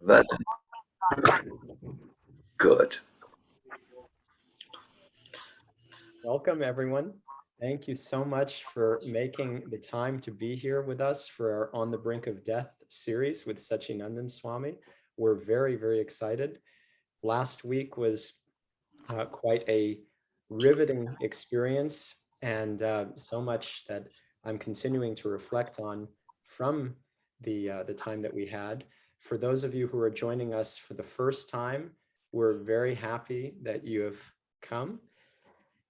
Well, good. Welcome, everyone. Thank you so much for making the time to be here with us for our On the Brink of Death series with Sacinandana Swami. We're very, very excited. Last week was quite a riveting experience and so much that I'm continuing to reflect on from the time that we had. For those of you who are joining us for the first time, we're very happy that you have come.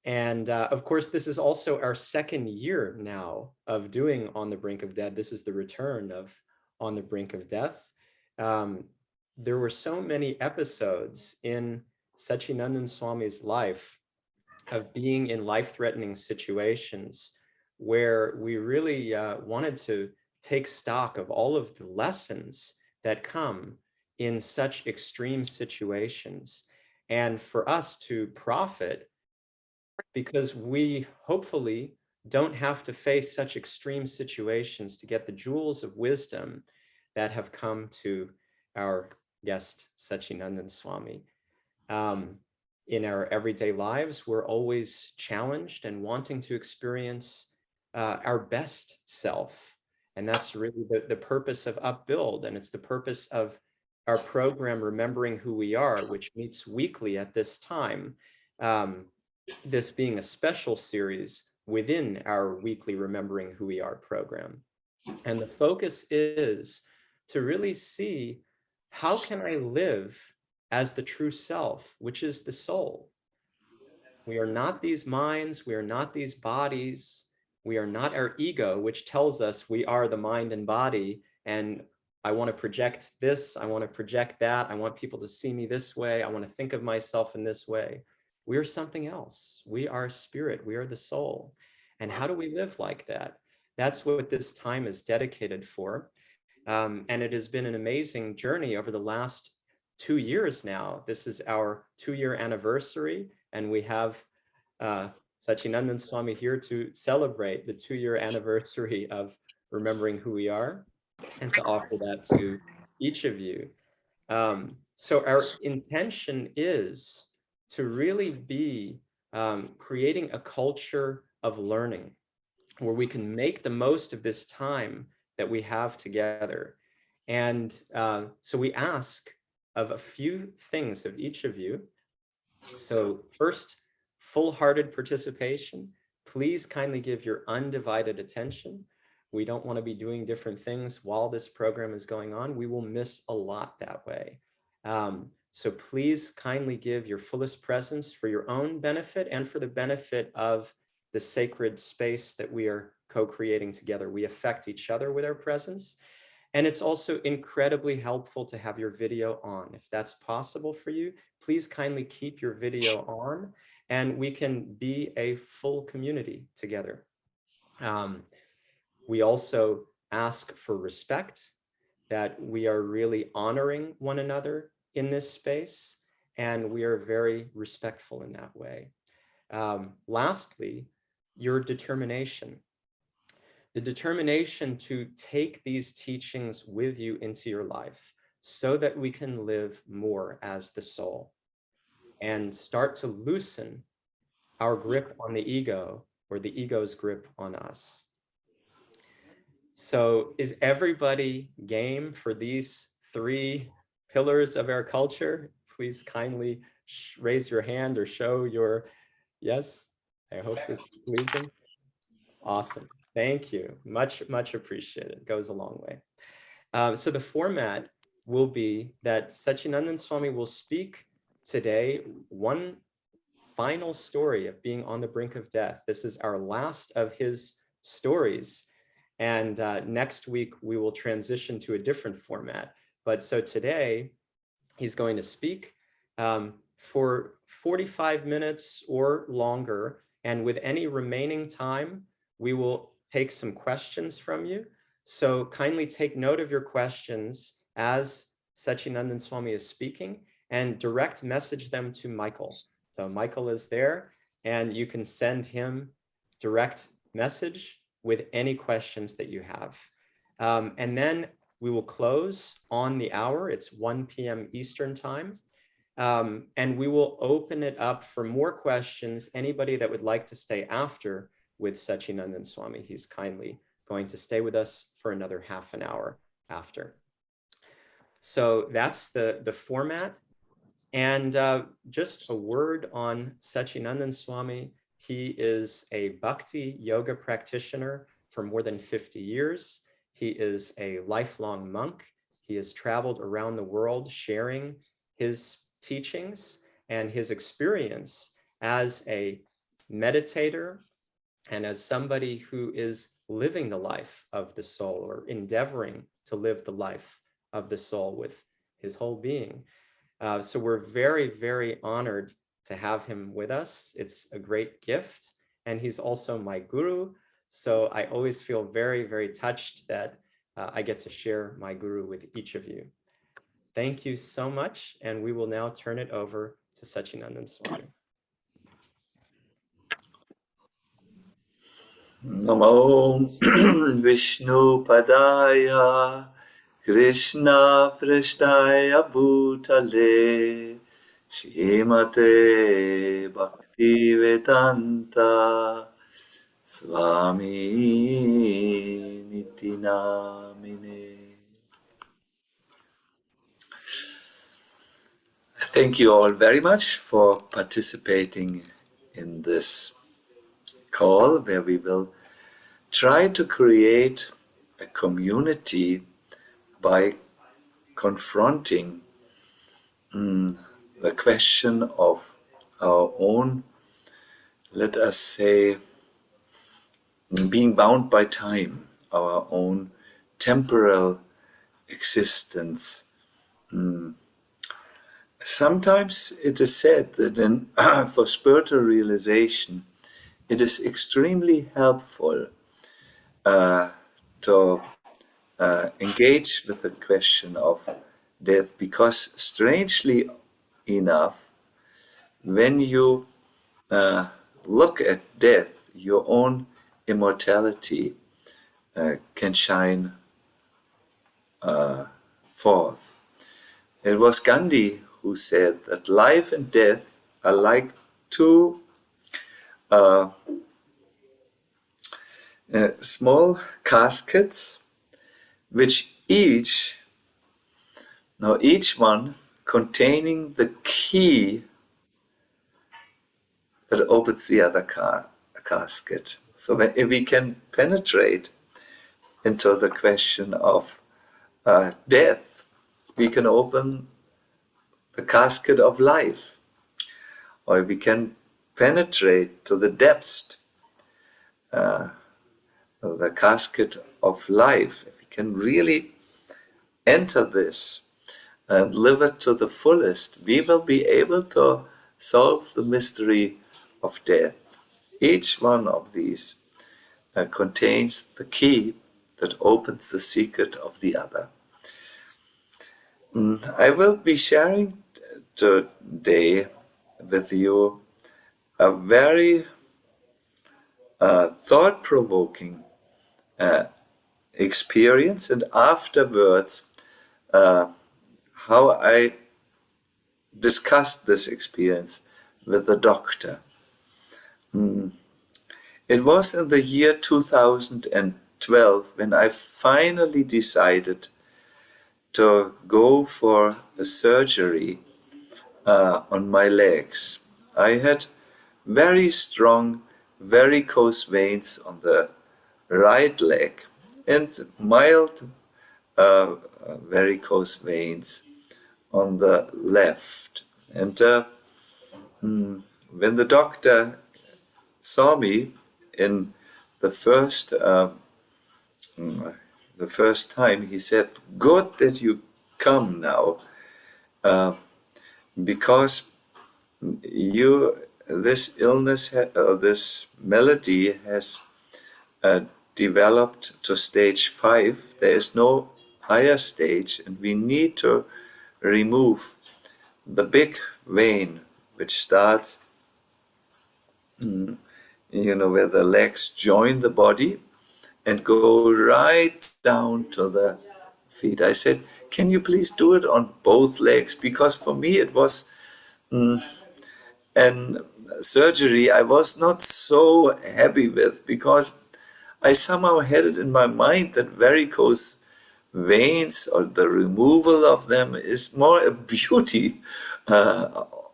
And of course, this is also our second year now of doing On the Brink of Death. This is the return of On the Brink of Death. There were so many episodes in Sacinandana Swami's life of being in life-threatening situations where we really wanted to take stock of all of the lessons that come in such extreme situations, and for us to profit, because we hopefully don't have to face such extreme situations to get the jewels of wisdom that have come to our guest, Sacinandana Swami. In our everyday lives, we're always challenged and wanting to experience our best self. And that's really the purpose of Upbuild. And it's the purpose of our program, Remembering Who We Are, which meets weekly at this time. This being a special series within our weekly Remembering Who We Are program. And the focus is to really see, how can I live as the true self, which is the soul? We are not these minds, we are not these bodies, we are not our ego, which tells us we are the mind and body, and I want to project this, I want to project that, I want people to see me this way, I want to think of myself in this way. We are something else. We are spirit. We are the soul. And how do we live like that? That's what this time is dedicated for. And it has been an amazing journey over the last 2 years now. This is our 2-year anniversary, and we have Sacinandana Swami here to celebrate the 2-year anniversary of Remembering Who We Are, and to offer that to each of you. So our intention is to really be creating a culture of learning where we can make the most of this time that we have together. And so we ask of a few things of each of you. So first, full-hearted participation. Please kindly give your undivided attention. We don't want to be doing different things while this program is going on. We will miss a lot that way. So please kindly give your fullest presence for your own benefit and for the benefit of the sacred space that we are co-creating together. We affect each other with our presence. And it's also incredibly helpful to have your video on. If that's possible for you, please kindly keep your video on, and we can be a full community together. We also ask for respect, that we are really honoring one another in this space, and we are very respectful in that way. Lastly, your determination. The determination to take these teachings with you into your life so that we can live more as the soul and start to loosen our grip on the ego, or the ego's grip on us. So is everybody game for these 3 pillars of our culture? Please kindly raise your hand or show your yes. I hope this is pleasing. Awesome. Thank you. Much, much appreciated. It goes a long way. So the format will be that Sacinandana Swami will speak today one final story of being on the brink of death. This is our last of his stories. And next week, we will transition to a different format. But so today, he's going to speak for 45 minutes or longer. And with any remaining time, we will take some questions from you. So kindly take note of your questions as Sacinandana Swami is speaking, and direct message them to Michael. So Michael is there, and you can send him direct message with any questions that you have. And then We will close on the hour. It's 1 p.m. Eastern time. And we will open it up for more questions. Anybody that would like to stay after with Sacinandana Swami, he's kindly going to stay with us for another half an hour after. So that's the format. And just a word on Sacinandana Swami. He is a bhakti yoga practitioner for more than 50 years. He is a lifelong monk. He has traveled around the world sharing his teachings and his experience as a meditator and as somebody who is living the life of the soul, or endeavoring to live the life of the soul with his whole being. So we're very, very honored to have him with us. It's a great gift. And he's also my guru. So I always feel very, very touched that I get to share my guru with each of you. Thank you so much. And we will now turn it over to Sacinandana Swami. Namo Vishnu Padaya Krishna Prashtaya Bhutale Shrimate Bhaktivedanta Swami Niti Namine. Thank you all very much for participating in this call, where we will try to create a community by confronting the question of our own, let us say, being bound by time, our own temporal existence. Sometimes it is said that for spiritual realization, it is extremely helpful to engage with the question of death, because strangely enough, when you look at death, your own immortality can shine forth. It was Gandhi who said that life and death are like two small caskets, which each one containing the key that opens the other casket. So if we can penetrate into the question of death, we can open the casket of life. Or we can penetrate to the depths of the casket of life. If we can really enter this and live it to the fullest, we will be able to solve the mystery of death. Each one of these contains the key that opens the secret of the other. I will be sharing today with you a very thought-provoking experience, and afterwards how I discussed this experience with the doctor. It was in the year 2012 when I finally decided to go for a surgery on my legs. I had very strong varicose veins on the right leg and mild varicose veins on the left. And when the doctor saw me in the first time, he said, "Good that you come now, because this illness, this malady has developed to stage 5. There is no higher stage, and we need to remove the big vein which starts, where the legs join the body, and go right down to the feet. I said, can you please do it on both legs? Because for me it was an surgery I was not so happy with, because I somehow had it in my mind that varicose veins or the removal of them is more a beauty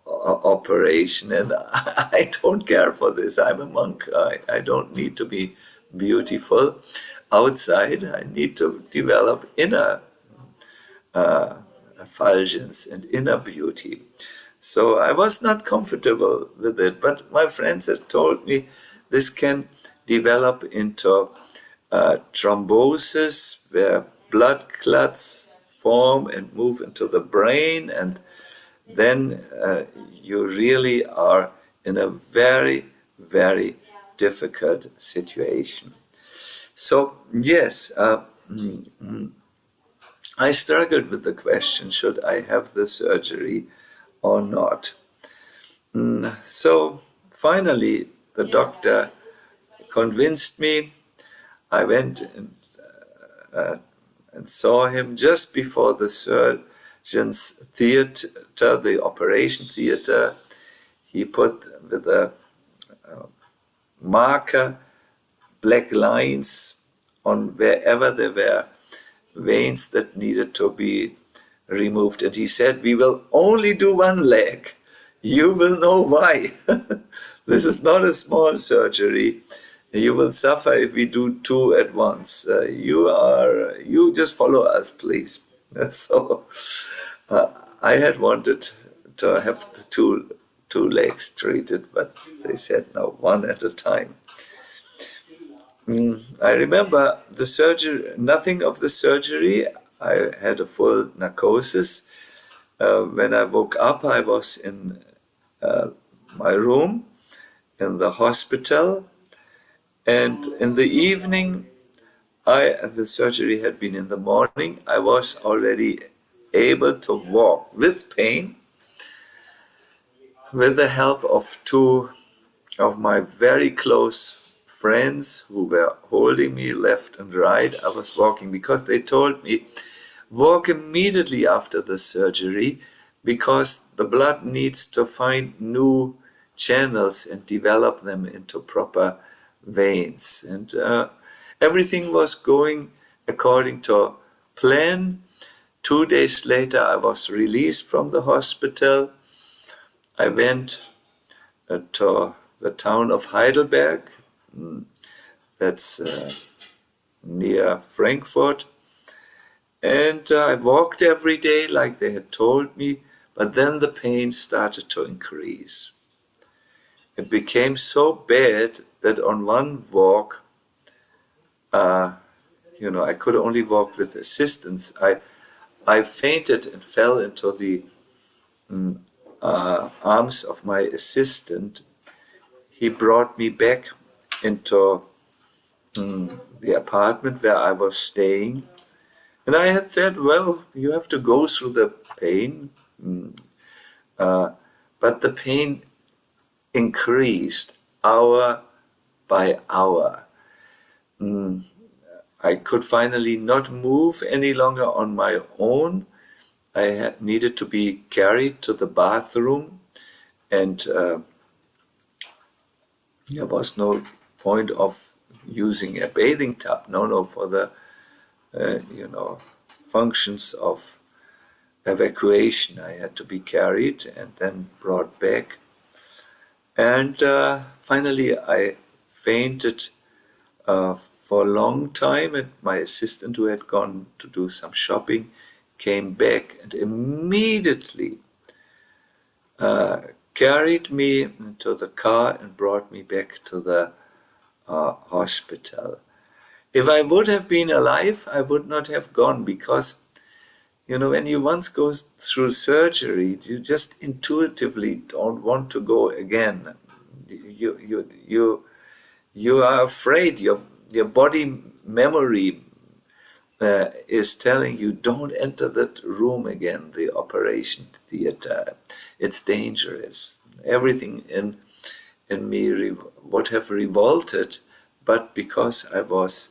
operation, and I don't care for this. I'm a monk. I don't need to be beautiful outside. I need to develop inner effulgence and inner beauty. So I was not comfortable with it, but my friends had told me this can develop into thrombosis, where blood clots form and move into the brain, and then you really are in a very, very difficult situation. So yes, I struggled with the question, should I have the surgery or not? So finally, the doctor convinced me. I went and saw him just before the surgeon's theater, the operation theater. He put with a marker black lines on wherever there were veins that needed to be removed. And he said, we will only do one leg. You will know why. This is not a small surgery. You will suffer if we do two at once. You just follow us, please. So I had wanted to have the two legs treated, but they said no, one at a time. I remember the surgery, nothing of the surgery. I had a full narcosis. When I woke up, I was in my room in the hospital. And in the evening, the surgery had been in the morning, I was already able to walk with pain, with the help of two of my very close friends who were holding me left and right. I was walking because they told me, walk immediately after the surgery, because the blood needs to find new channels and develop them into proper veins. And everything was going according to plan. 2 days later, I was released from the hospital. I went to the town of Heidelberg, that's near Frankfurt, and I walked every day like they had told me, but then the pain started to increase. It became so bad that on one walk, I could only walk with assistance. I fainted and fell into the arms of my assistant. He brought me back into the apartment where I was staying. And I had said, well, you have to go through the pain. But the pain increased hour by hour. I could finally not move any longer on my own. I needed to be carried to the bathroom, and there was no point of using a bathing tub. No, for the functions of evacuation, I had to be carried and then brought back. And finally, I fainted for a long time, and my assistant, who had gone to do some shopping, came back and immediately carried me into the car and brought me back to the hospital. If I would have been alive, I would not have gone, because when you once go through surgery, you just intuitively don't want to go again. You are afraid. Your body memory is telling you, don't enter that room again, the operation theater. It's dangerous. Everything in me would have revolted, but because I was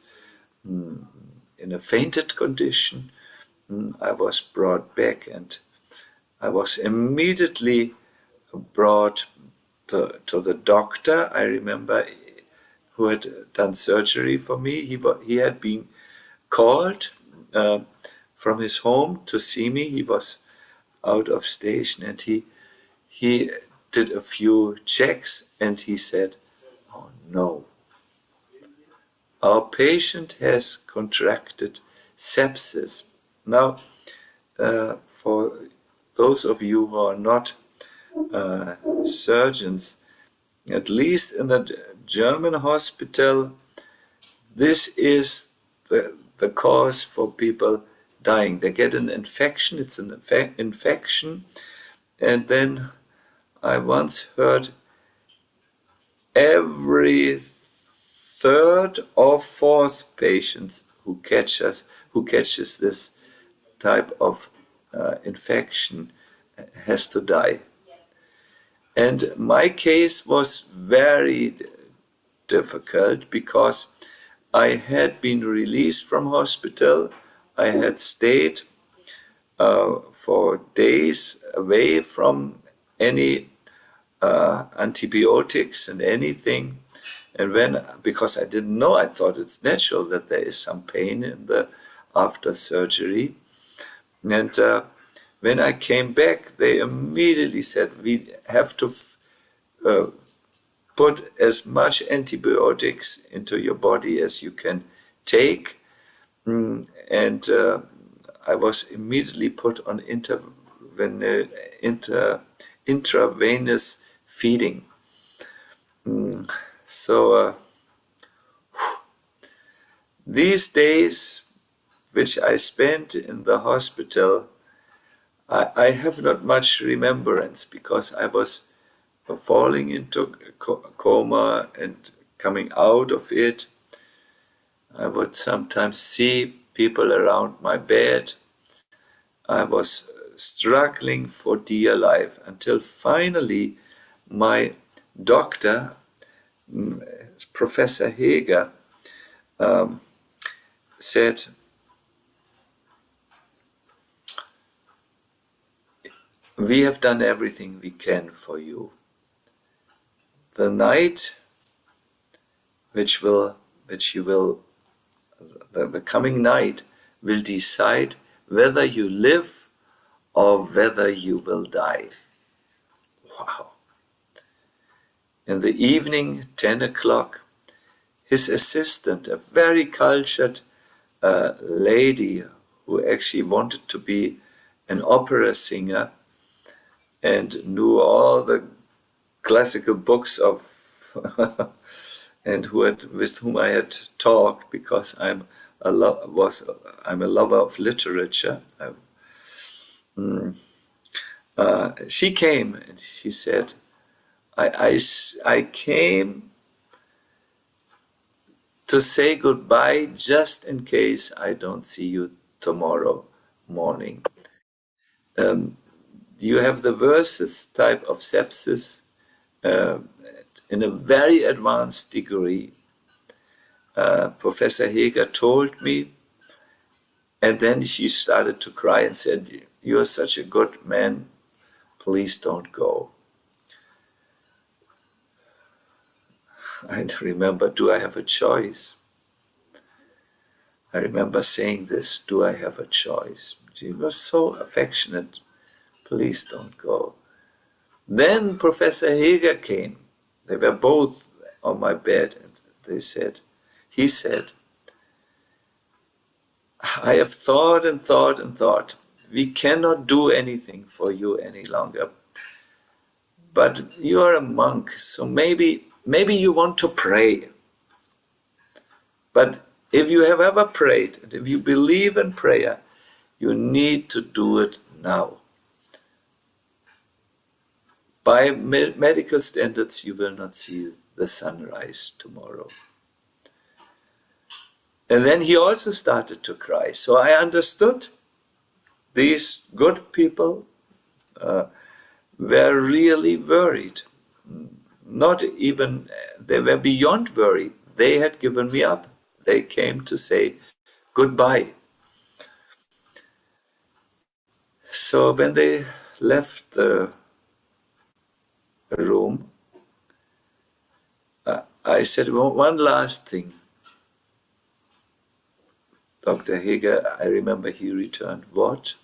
in a fainted condition, I was brought back, and I was immediately brought to the doctor. I remember, who had done surgery for me. He had been called from his home to see me. He was out of station, and he did a few checks, and he said, "Oh no, our patient has contracted sepsis." Now, for those of you who are not surgeons, at least in the German hospital, this is the cause for people dying. They get an infection, it's an infection, and then I once heard every third or fourth patient who catches this type of infection has to die. And my case was very difficult because I had been released from hospital. I had stayed for days away from any antibiotics and anything. And because I didn't know, I thought it's natural that there is some pain in the after surgery. And when I came back, they immediately said, we have to put as much antibiotics into your body as you can take. And I was immediately put on intravenous feeding. So these days, which I spent in the hospital, I have not much remembrance because I was falling into coma and coming out of it. I would sometimes see people around my bed. I was struggling for dear life until finally my doctor, Professor Heger, said, "We have done everything we can for you. The night the coming night will decide whether you live or whether you will die." Wow. In the evening, 10 o'clock, his assistant, a very cultured lady who actually wanted to be an opera singer and knew all the classical books of and with whom I had talked, because I'm a lover of literature. She came and she said, I came to say goodbye just in case I don't see you tomorrow morning. You have the worst type of sepsis in a very advanced degree. Professor Heger told me, and then she started to cry and said, "You are such a good man, please don't go." I remember, do I have a choice? I remember saying this, do I have a choice? She was so affectionate, please don't go. Then Professor Heger came. They were both on my bed, and he said, "I have thought and thought and thought. We cannot do anything for you any longer. But you are a monk, so maybe you want to pray. But if you have ever prayed, and if you believe in prayer, you need to do it now. By medical standards, you will not see the sunrise tomorrow." And then he also started to cry. So I understood these good people were really worried. Not even, they were beyond worry. They had given me up. They came to say goodbye. So when they left the room, I said, well, one last thing. Dr. Heger, I remember he returned, what?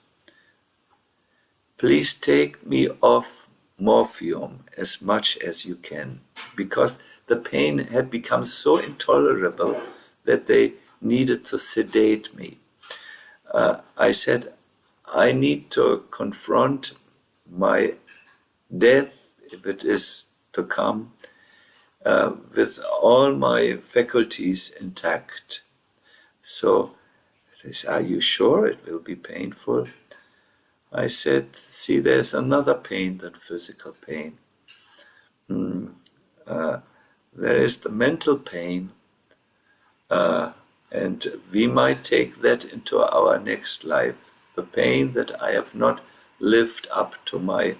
Please take me off morphium as much as you can, because the pain had become so intolerable that they needed to sedate me. I said, I need to confront my death, if it is to come, with all my faculties intact. So they said, are you sure it will be painful? I said, see, there's another pain than physical pain. There is the mental pain, and we might take that into our next life. The pain that I have not lived up to my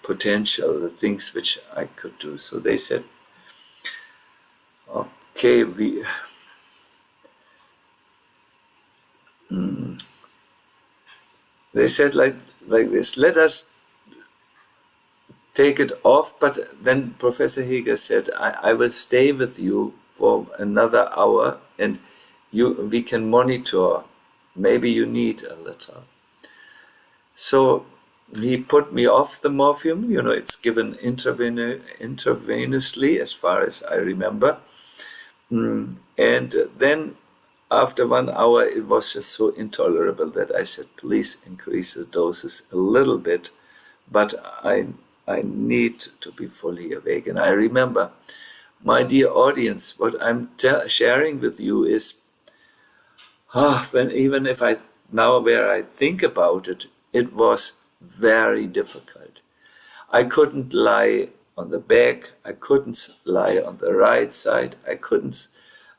potential, the things which I could do. So they said, okay, they said like this, let us take it off, but then Professor Heger said, I will stay with you for another hour and we can monitor. Maybe you need a little. So he put me off the morphium. You know, it's given intravenously, as far as I remember. And then after 1 hour, it was just so intolerable that I said, please increase the doses a little bit, but I need to be fully awake. And I remember, my dear audience, what I'm sharing with you is, even if where I think about it, it was very difficult. I couldn't lie on the back, I couldn't lie on the right side, I couldn't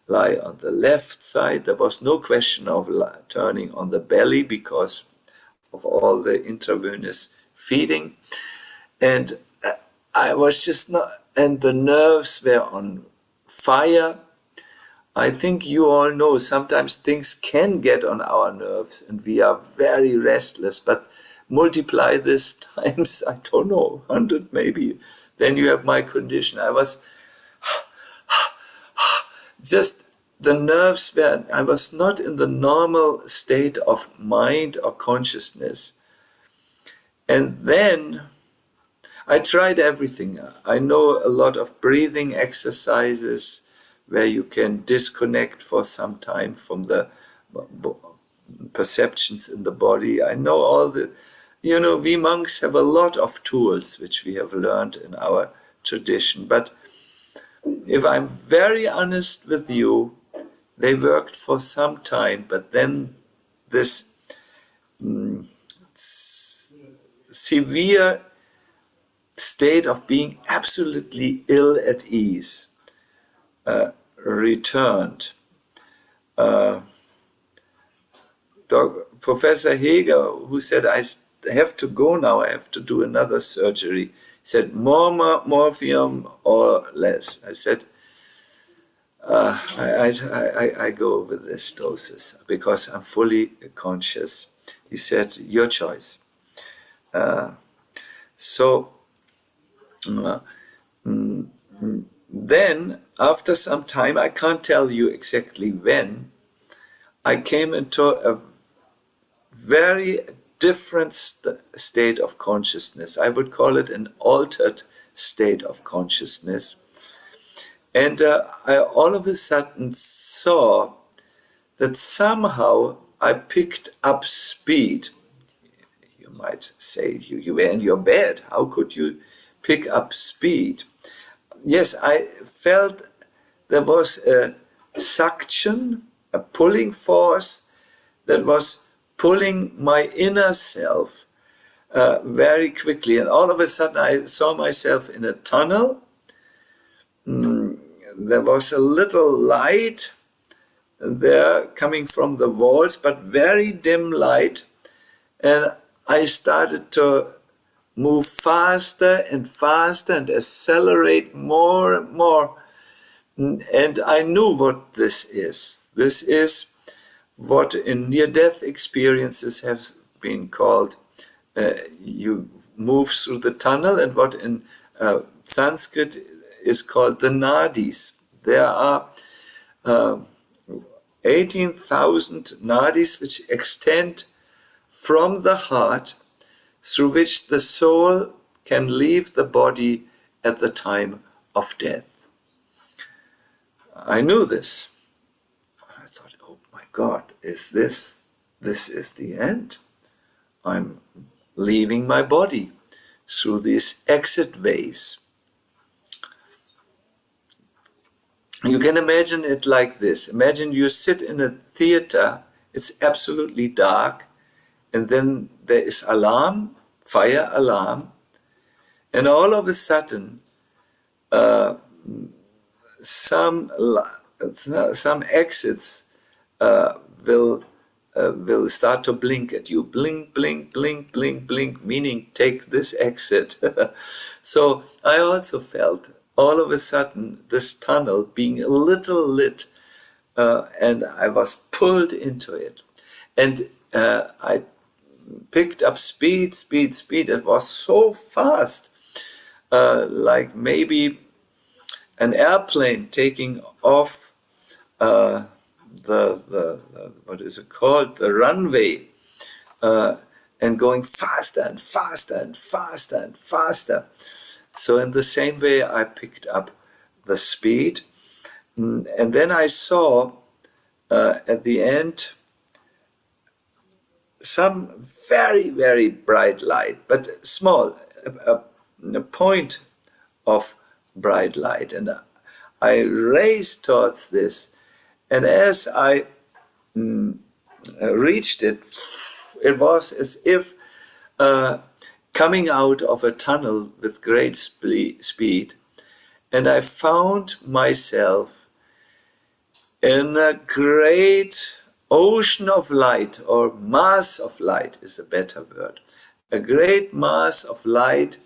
lie on the left side. There was no question of turning on the belly because of all the intravenous feeding. And I was just not, and the nerves were on fire. I think you all know sometimes things can get on our nerves and we are very restless, but multiply this times, I don't know, 100 maybe, then you have my condition. I was just, the nerves were, I was not in the normal state of mind or consciousness. And then I tried everything. I know a lot of breathing exercises where you can disconnect for some time from the perceptions in the body. I know all the, we monks have a lot of tools which we have learned in our tradition. But if I'm very honest with you, they worked for some time, but then this severe state of being absolutely ill at ease returned. Professor Heger, who said, I have to go now, I have to do another surgery, said, more morphium or less. I said, I go with this doses because I'm fully conscious. He said, your choice. Then, after some time, I can't tell you exactly when, I came into a very different state of consciousness. I would call it an altered state of consciousness. And I all of a sudden saw that somehow I picked up speed. You might say, you were in your bed. How could you pick up speed? Yes, I felt there was a suction, a pulling force that was pulling my inner self very quickly. And all of a sudden I saw myself in a tunnel. There was a little light there coming from the walls, but very dim light. And I started to move faster and faster and accelerate more and more. And I knew what this is. This is what in near-death experiences have been called, you move through the tunnel, and what in Sanskrit is called the nadis. There are 18,000 nadis which extend from the heart, through which the soul can leave the body at the time of death. I knew this. I thought, oh my God, is this is the end? I'm leaving my body through these exit ways. You can imagine it like this. Imagine you sit in a theater, it's absolutely dark, and then there is alarm, fire alarm, and all of a sudden some exits will start to blink at you. Blink, blink, blink, blink, blink, meaning take this exit. So I also felt all of a sudden this tunnel being a little lit, and I was pulled into it. And I picked up speed. It was so fast, like maybe an airplane taking off the what is it called, the runway, and going faster and faster and faster and faster. So in the same way, I picked up the speed, and then I saw at the end some very, very bright light, but small, a point of bright light. And I raced towards this, and as I reached it, it was as if coming out of a tunnel with great speed, and I found myself in a great ocean of light, or mass of light is a better word, a great mass of light,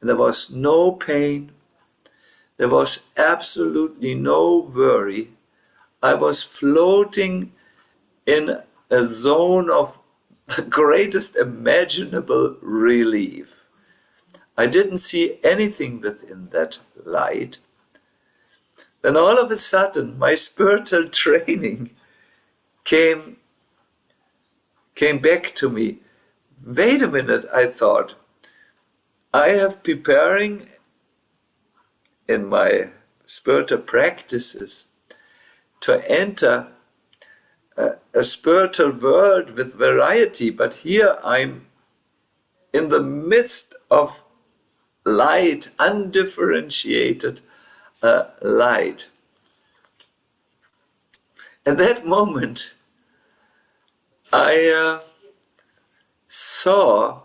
and there was no pain, there was absolutely no worry. I was floating in a zone of the greatest imaginable relief. I didn't see anything within that light. Then all of a sudden, my spiritual training came back to me. Wait a minute, I thought. I have preparing in my spiritual practices to enter a spiritual world with variety, but here I'm in the midst of light, undifferentiated light. At that moment, I saw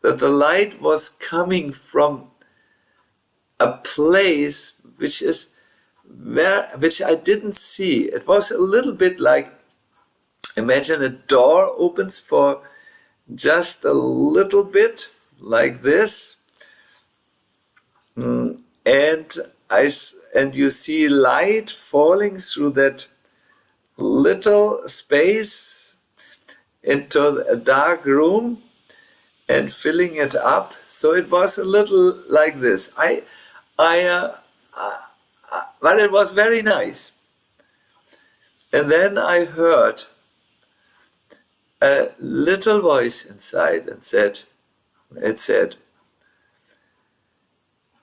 that the light was coming from a place which I didn't see. It was a little bit like, imagine a door opens for just a little bit, like this, and you see light falling through that little space into a dark room and filling it up. So it was a little like this. But it was very nice. And then I heard a little voice inside, and it said,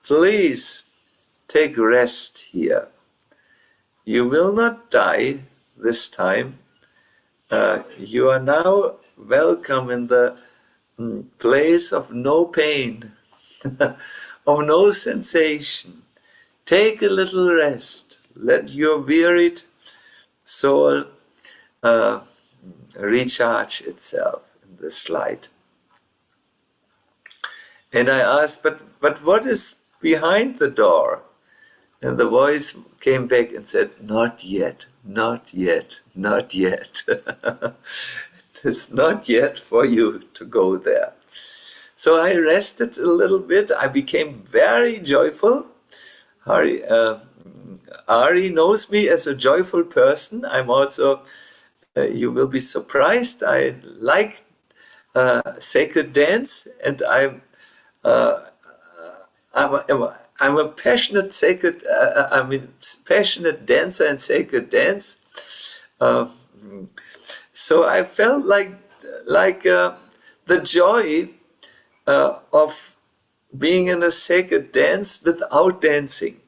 please take rest here. You will not die this time. You are now welcome in the place of no pain, of no sensation. Take a little rest. Let your wearied soul recharge itself in this light. And I asked, but what is behind the door? And the voice came back and said, not yet, not yet, not yet. It's not yet for you to go there. So I rested a little bit. I became very joyful. Ari knows me as a joyful person. I'm also, you will be surprised, I like sacred dance, and I'm a passionate passionate dancer in sacred dance. So I felt like the joy of being in a sacred dance without dancing.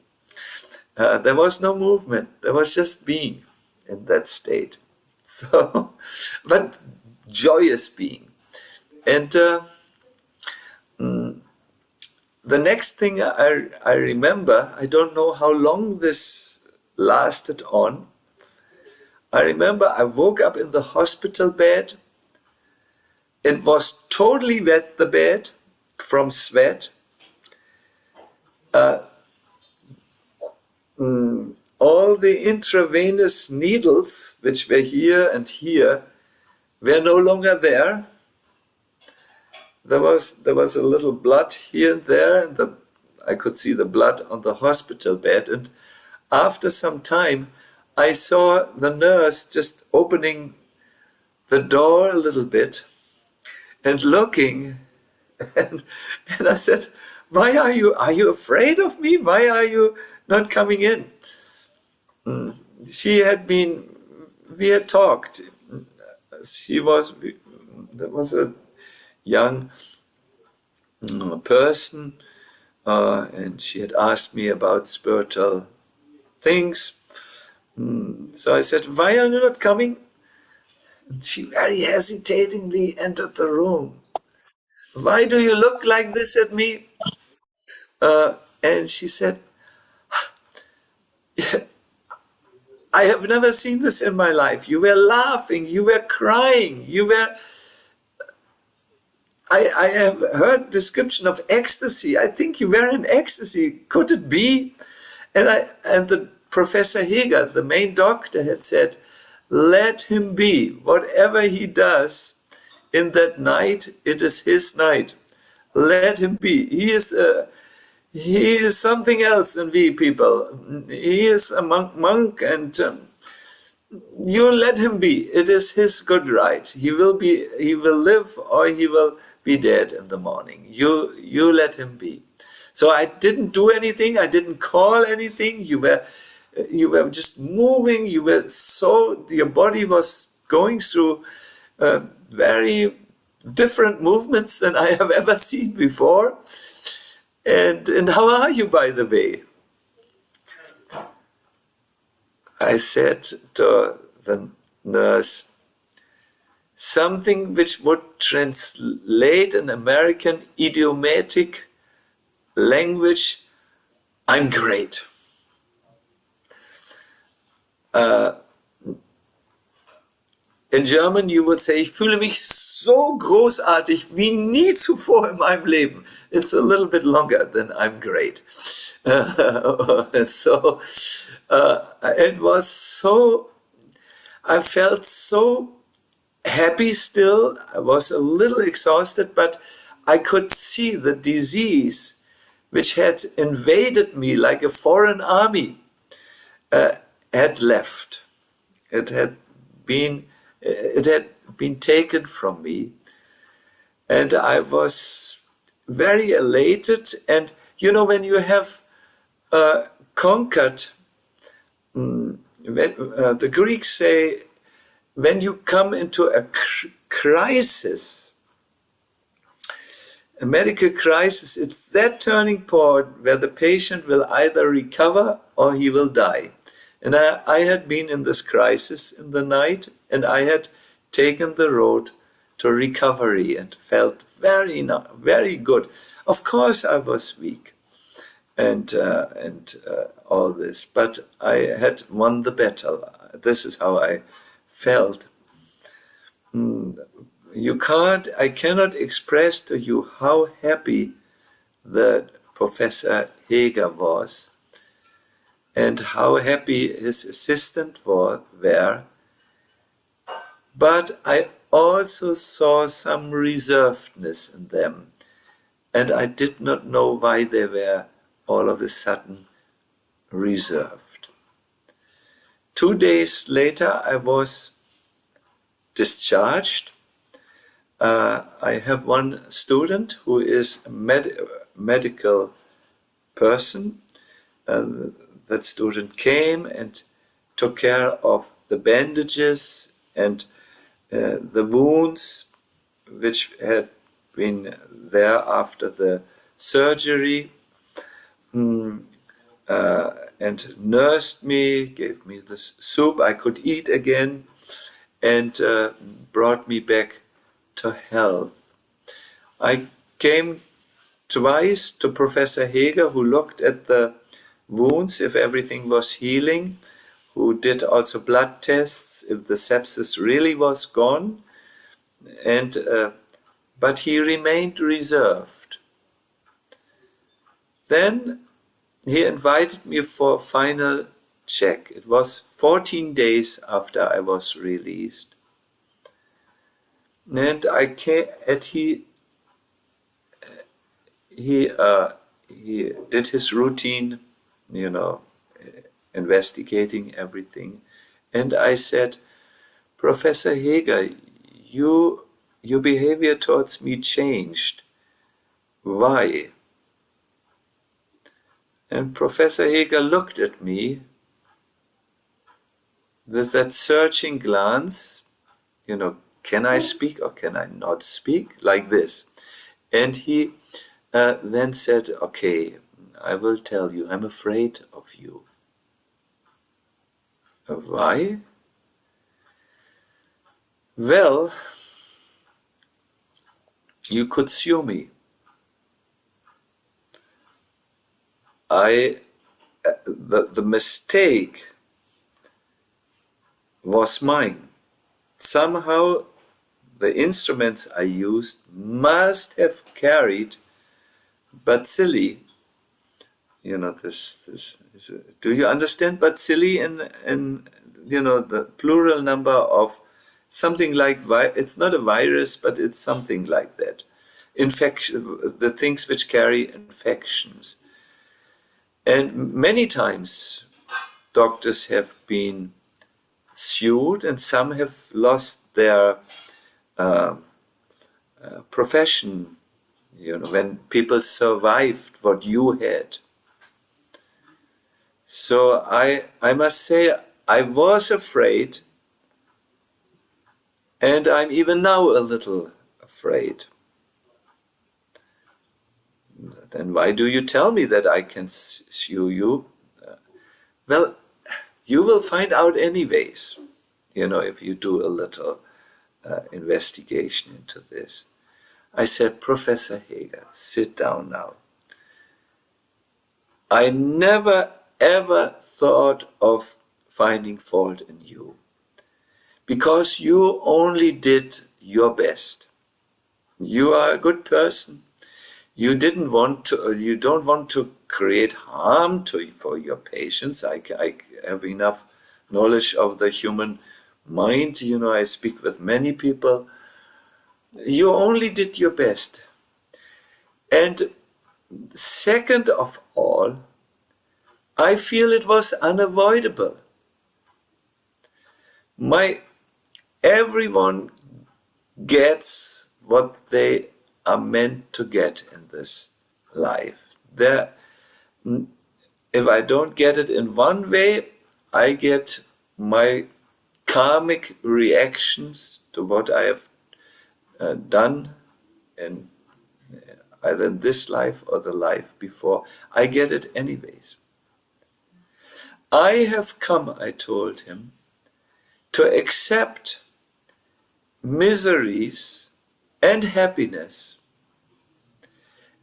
There was no movement. There was just being in that state. So, but joyous being. And the next thing I remember, I don't know how long this lasted on. I remember I woke up in the hospital bed. It was totally wet, the bed, from sweat. All the intravenous needles, which were here and here, were no longer there. There was a little blood here and there, and I could see the blood on the hospital bed. And after some time, I saw the nurse just opening the door a little bit and looking, and I said, "Why are you afraid of me? Why are you not coming in?" We had talked. There was a young person, and she had asked me about spiritual things. So I said, "Why are you not coming?" And she very hesitatingly entered the room. "Why do you look like this at me?" And she said, "I have never seen this in my life. You were laughing, you were crying, I have heard description of ecstasy. I think you were in ecstasy. Could it be?" And the Professor Heger, the main doctor, had said, "Let him be. Whatever he does in that night, it is his night. Let him be. He is something else than we people. He is a monk, and you let him be. It is his good right. He will live, or he will be dead in the morning. You let him be." So I didn't do anything. I didn't call anything. You were just moving. Your body was going through very different movements than I have ever seen before. And how are you, by the way? I said to the nurse something which would translate in American idiomatic language: "I'm great." In German you would say, "Ich fühle mich so großartig wie nie zuvor in meinem Leben." It's a little bit longer than "I'm great." So it was so, I felt so happy still. I was a little exhausted, but I could see the disease which had invaded me like a foreign army had left. It had been taken from me, and I was very elated. And when you have conquered, when the Greeks say, when you come into a crisis, a medical crisis, it's that turning point where the patient will either recover or he will die. And I had been in this crisis in the night, and I had taken the road to recovery and felt very good. Of course, I was weak and all this, but I had won the battle. This is how I felt. I cannot express to you how happy the Professor Heger was, and how happy his assistant were. But I also saw some reservedness in them, and I did not know why they were all of a sudden reserved. 2 days later, I was discharged. I have one student who is a medical person. That student came and took care of the bandages and the wounds which had been there after the surgery, and nursed me, gave me the soup I could eat again, and brought me back to health. I came twice to Professor Heger, who looked at the wounds if everything was healing, who did also blood tests if the sepsis really was gone, and but he remained reserved. Then he invited me for a final check. It was 14 days after I was released. And I came, and he did his routine, investigating everything. And I said, Professor Heger, your behavior towards me changed. Why? And Professor Heger looked at me with that searching glance, can I speak or can I not speak? Like this. And he then said, okay, I will tell you, I'm afraid of you. Why? Well, you could sue me. The mistake was mine. Somehow the instruments I used must have carried bacilli. This do you understand bacilli in the plural number of something like, it's not a virus, but it's something like that. Infection, the things which carry infections. And many times doctors have been sued, and some have lost their profession, when people survived what you had. So I must say, I was afraid, and I'm even now a little afraid. Then why do you tell me that I can sue you? Well, you will find out anyways, if you do a little investigation into this. I said, Professor Heger, sit down now. I never ever thought of finding fault in you, because you only did your best. You are a good person. You don't want to create harm for your patients. I have enough knowledge of the human mind. I speak with many people. You only did your best. And second of all, I feel it was unavoidable. Everyone gets what they are meant to get in this life. If I don't get it in one way, I get my karmic reactions to what I have done in either in this life or the life before. I get it anyways. I have come, I told him, to accept miseries and happiness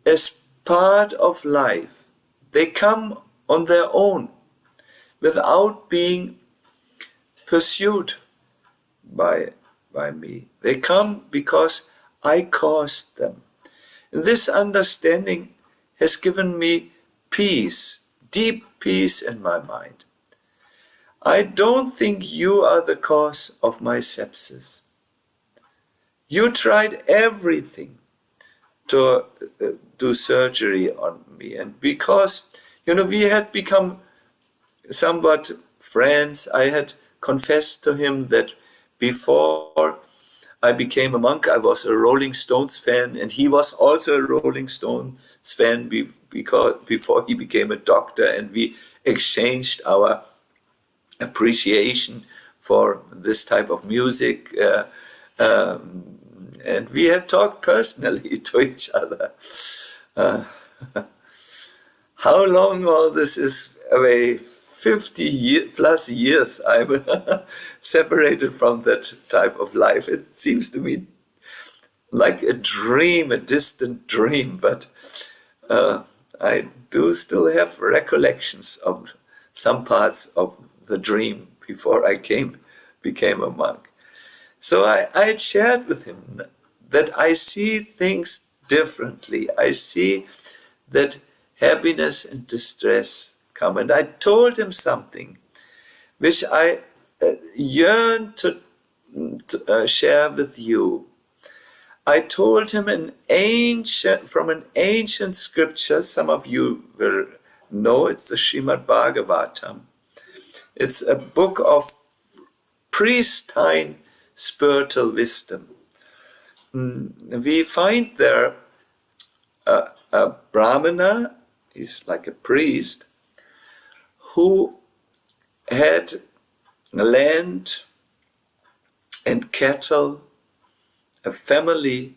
as part of life. They come on their own without being pursued by me. They come because I caused them. And this understanding has given me peace, deep peace in my mind. I don't think you are the cause of my sepsis. You tried everything to do surgery on me. And because, we had become somewhat friends, I had confessed to him that before I became a monk, I was a Rolling Stones fan, and he was also a Rolling Stones fan because before he became a doctor, and we exchanged our appreciation for this type of music. And we had talked personally to each other. How long all this is away? 50 plus years I'm separated from that type of life. It seems to me like a dream, a distant dream, but I do still have recollections of some parts of the dream before I became a monk. So I shared with him that I see things differently. I see that happiness and distress come. And I told him something which I yearn to share with you. I told him from an ancient scripture, some of you will know, it's the Srimad Bhagavatam. It's a book of pristine spiritual wisdom. We find there a Brahmana, he's like a priest, who had land and cattle, a family,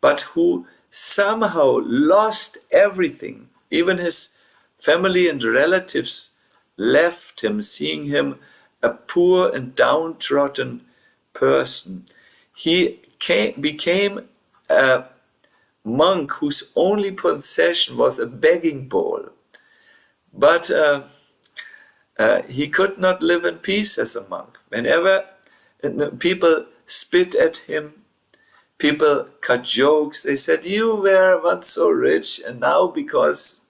but who somehow lost everything. Even his family and relatives left him, seeing him a poor and downtrodden person. He became a monk whose only possession was a begging bowl. But he could not live in peace as a monk. Whenever people spit at him, people cut jokes, they said, you were once so rich, and now because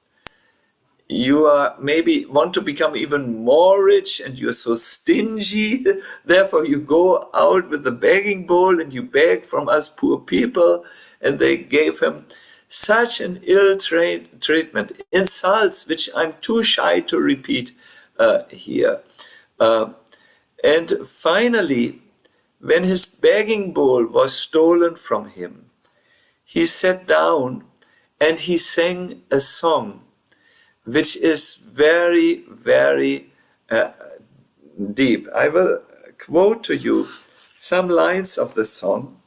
you are maybe want to become even more rich and you're so stingy, therefore you go out with a begging bowl and you beg from us poor people. And they gave him such an ill treatment, insults which I'm too shy to repeat here. And finally, when his begging bowl was stolen from him, he sat down and he sang a song which is very, very deep. I will quote to you some lines of the song.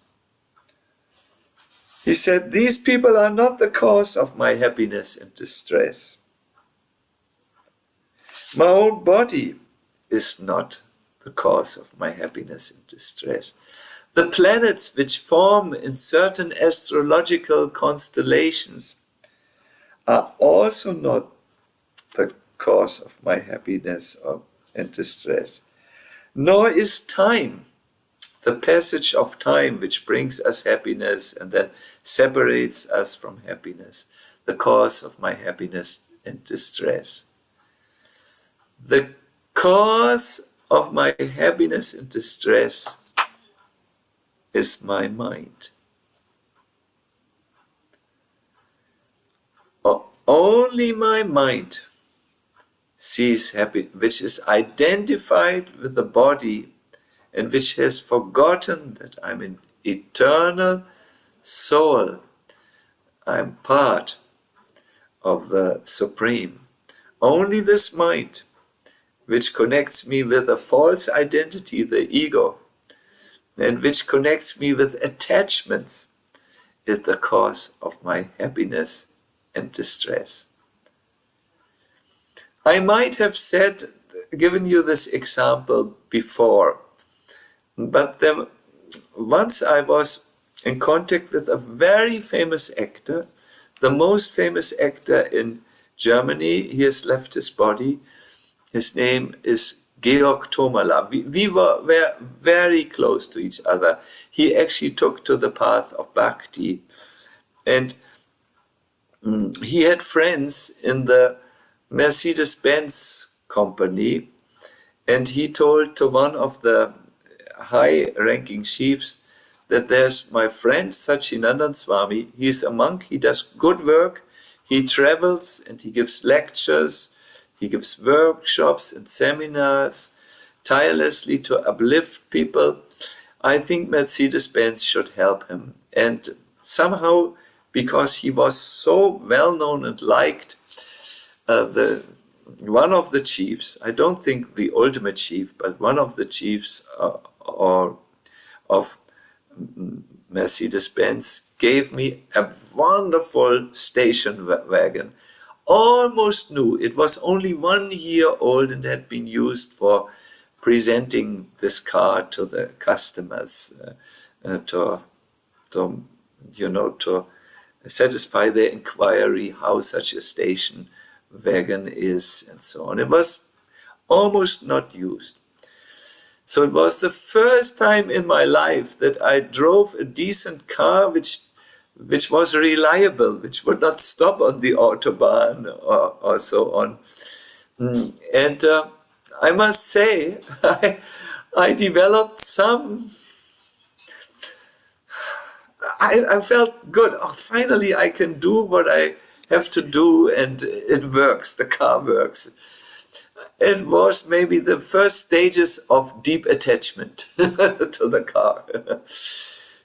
He said, these people are not the cause of my happiness and distress. My own body is not the cause of my happiness and distress. The planets which form in certain astrological constellations are also not the cause of my happiness and distress. Nor is time, the passage of time which brings us happiness and then separates us from happiness, the cause of my happiness and distress. The cause of my happiness and distress is my mind. Only my mind sees happiness, which is identified with the body and which has forgotten that I'm an eternal soul. I'm part of the Supreme. Only this mind, which connects me with a false identity, the ego, and which connects me with attachments, is the cause of my happiness and distress. I might have given you this example before, but once I was in contact with a very famous actor, the most famous actor in Germany. He has left his body. His name is Georg Thomala. We were very close to each other. He actually took to the path of Bhakti. And he had friends in the Mercedes-Benz company. And he told to one of the high-ranking chiefs that there's my friend Sacinandana Swami. He's a monk. He does good work. He travels and he gives lectures. He gives workshops and seminars tirelessly to uplift people. I think Mercedes-Benz should help him. And somehow, because he was so well known and liked, one of the chiefs, I don't think the ultimate chief, but one of the chiefs of Mercedes-Benz gave me a wonderful station wagon. Almost new. It was only 1 year old and had been used for presenting this car to the customers to satisfy their inquiry how such a station wagon is and so on. It was almost not used. So it was the first time in my life that I drove a decent car which was reliable, which would not stop on the autobahn or so on. And I must say, I developed some... I felt good. Oh, finally, I can do what I have to do, and it works. The car works. It was maybe the first stages of deep attachment to the car.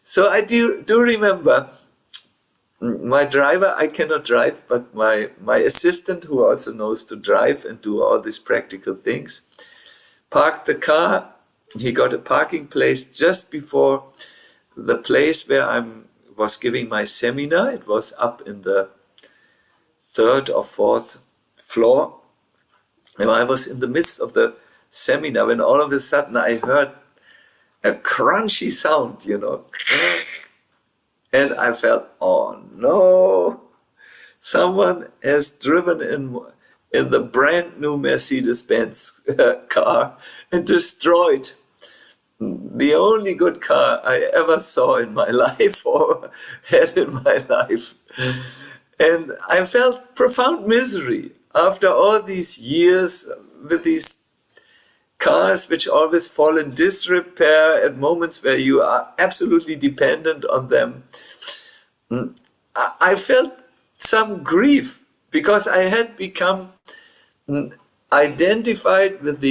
So I do remember my driver, I cannot drive, but my assistant, who also knows to drive and do all these practical things, parked the car. He got a parking place just before the place where I was giving my seminar. It was up in the 3rd or 4th floor. And I was in the midst of the seminar when all of a sudden I heard a crunchy sound, And I felt, oh no, someone has driven in the brand new Mercedes-Benz car and destroyed the only good car I ever saw in my life or had in my life. And I felt profound misery after all these years with these cars which always fall in disrepair at moments where you are absolutely dependent on them. I felt some grief because I had become identified with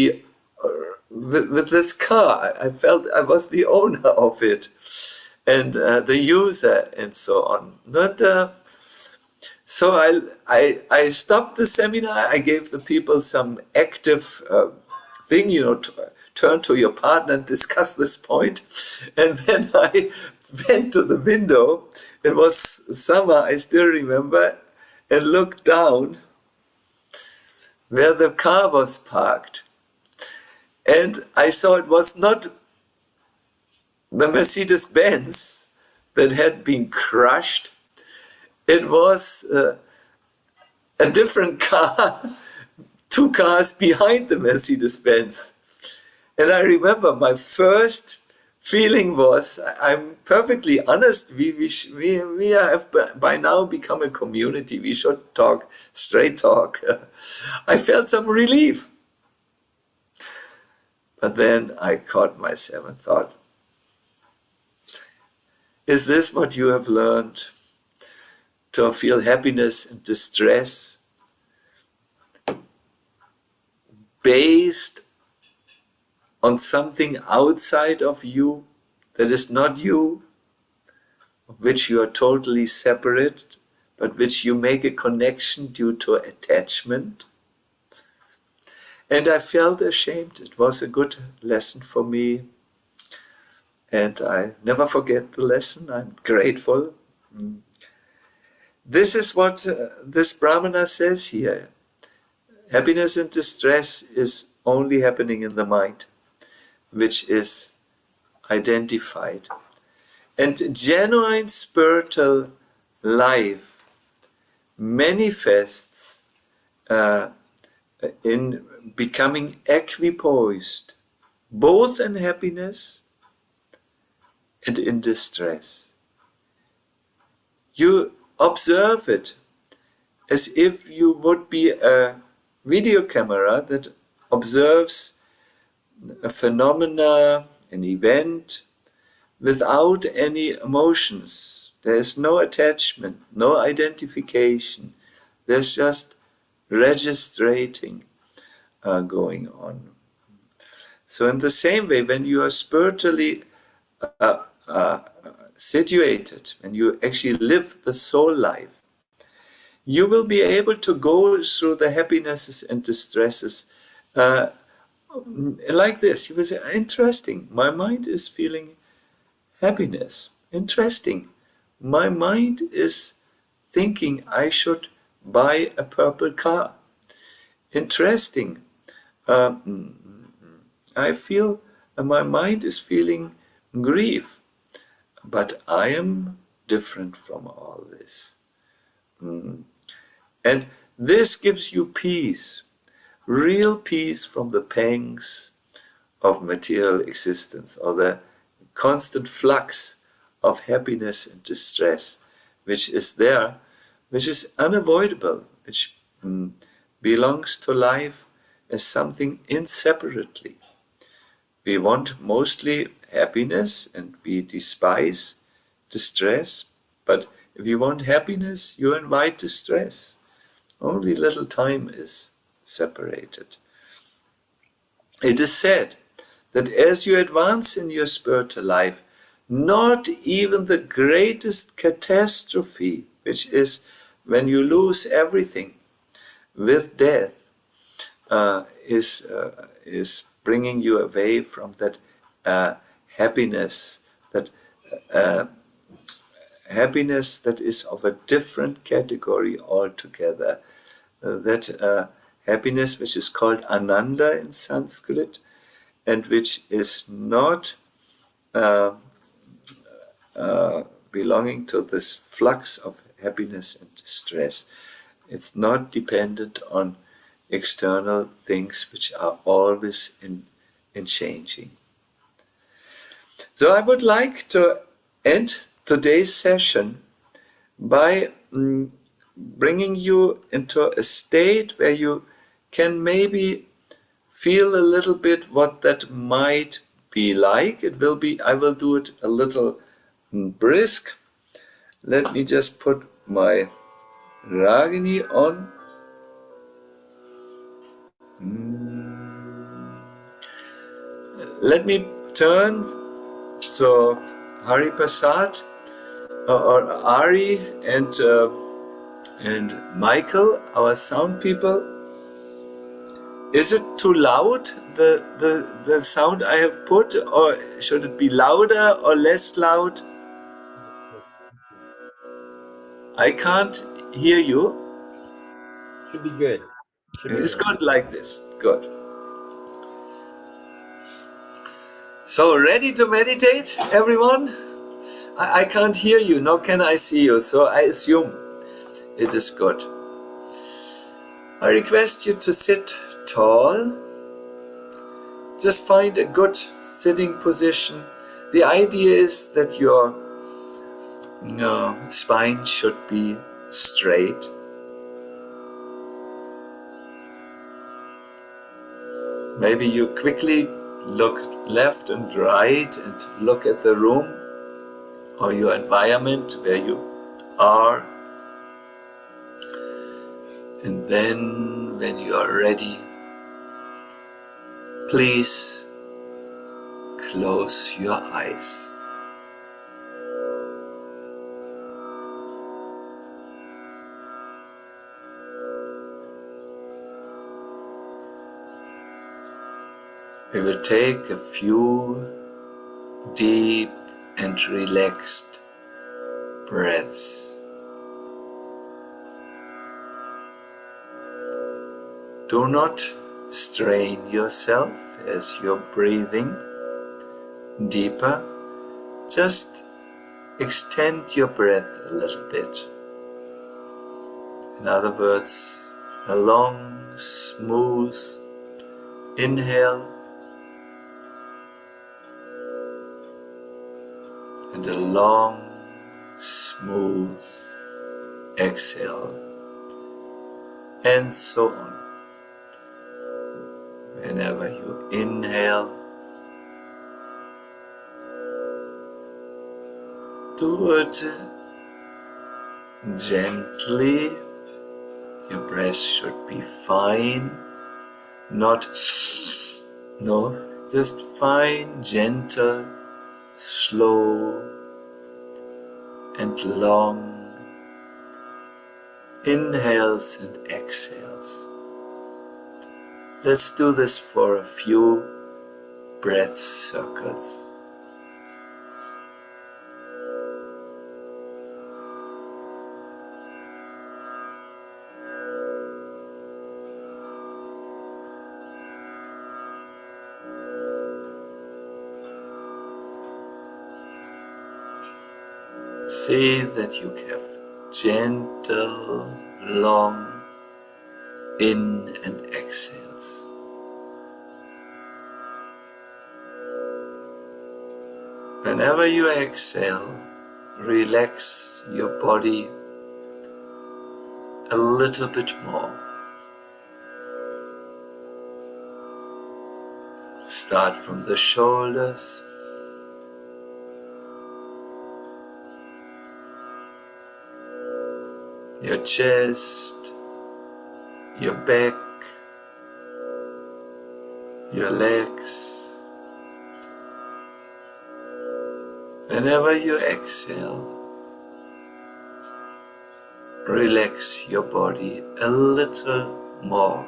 with this car. I felt I was the owner of it and the user and so on. So I stopped the seminar. I gave the people some active thing, turn to your partner and discuss this point. And then I went to the window. It was summer, I still remember, and looked down where the car was parked. And I saw it was not the Mercedes-Benz that had been crushed. It was a different car, 2 cars behind the Mercedes-Benz. And I remember my first feeling was, I'm perfectly honest, we have by now become a community. We should talk, straight talk. I felt some relief. But then I caught myself and thought, is this what you have learned? To feel happiness and distress based on something outside of you that is not you, of which you are totally separate, but which you make a connection due to attachment. And I felt ashamed. It was a good lesson for me. And I never forget the lesson. I'm grateful. This is what this Brahmana says here. Happiness and distress is only happening in the mind, which is identified. And genuine spiritual life manifests in becoming equipoised, both in happiness and in distress. You observe it as if you would be a video camera that observes a phenomena, an event, without any emotions. There is no attachment, no identification. There's just registrating going on. So in the same way, when you are spiritually situated, when you actually live the soul life, you will be able to go through the happinesses and distresses like this. You will say, interesting, my mind is feeling happiness. Interesting, my mind is thinking I should buy a purple car. Interesting, uh, I feel my mind is feeling grief, but I am different from all this. And this gives you peace, real peace from the pangs of material existence or the constant flux of happiness and distress, which is there, which is unavoidable, which belongs to life as something inseparately. We want mostly happiness and we despise distress, but if you want happiness, you invite distress. Only little time is separated. It is said that as you advance in your spiritual life, not even the greatest catastrophe, which is when you lose everything with death, is bringing you away from that happiness, that happiness that is of a different category altogether. That happiness which is called Ananda in Sanskrit, and which is not belonging to this flux of happiness and distress. It's not dependent on external things which are always in changing. So I would like to end today's session by bringing you into a state where you can maybe feel a little bit what that might be like. I will do it a little brisk. Let me just put my Ragini on. Let me turn to Hari Prasad or Ari and Michael, our sound people. Is it too loud, the sound I have put, or should it be louder or less loud? I can't hear you. Should be good. It's good like this. Good. So ready to meditate, everyone? I can't hear you, nor can I see you, so I assume it is good. I request you to sit tall. Just find a good sitting position. The idea is that your spine should be straight. Maybe you quickly look left and right and look at the room or your environment where you are. And then when you are ready, please close your eyes. We will take a few deep and relaxed breaths. Do not strain yourself as you're breathing deeper. Just extend your breath a little bit. In other words, a long, smooth inhale and a long, smooth exhale, and so on. Whenever you inhale, do it gently. Your breath should be fine, not, no, just fine, gentle, slow and long inhales and exhales. Let's do this for a few breath circles. See that you have gentle, long in and exhales. Whenever you exhale, relax your body a little bit more. Start from the shoulders, your chest, your back, your legs. Whenever you exhale, relax your body a little more.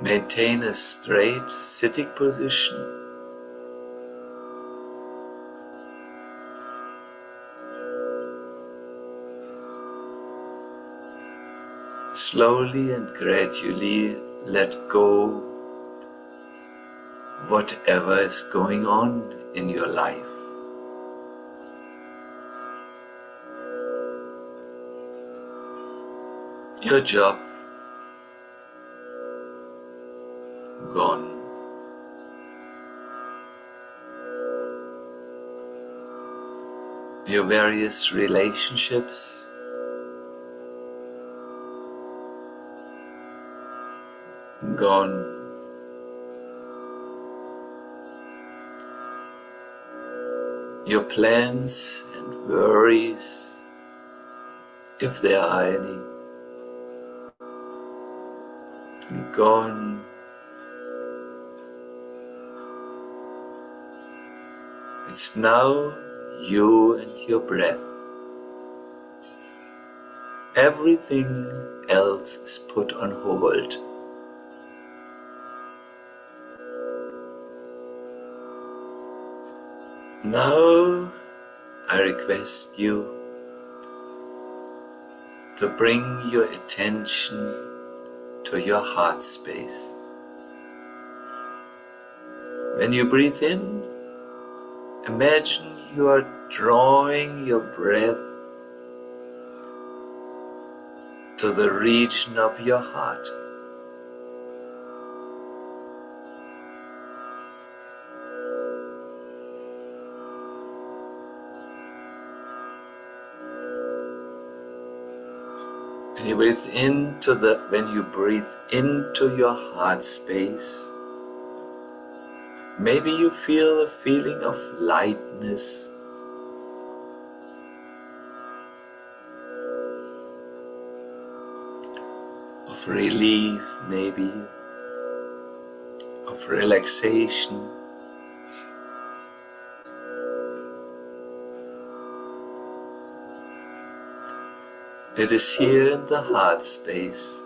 Maintain a straight sitting position. Slowly and gradually let go whatever is going on in your life. Your job gone. Your various relationships gone. Your plans and worries, if there are any, gone. It's now you and your breath. Everything else is put on hold. Now I request you to bring your attention to your heart space. When you breathe in, imagine you are drawing your breath to the region of your heart. When you breathe into your heart space, maybe you feel a feeling of lightness, of relief, maybe of relaxation. It is here in the heart space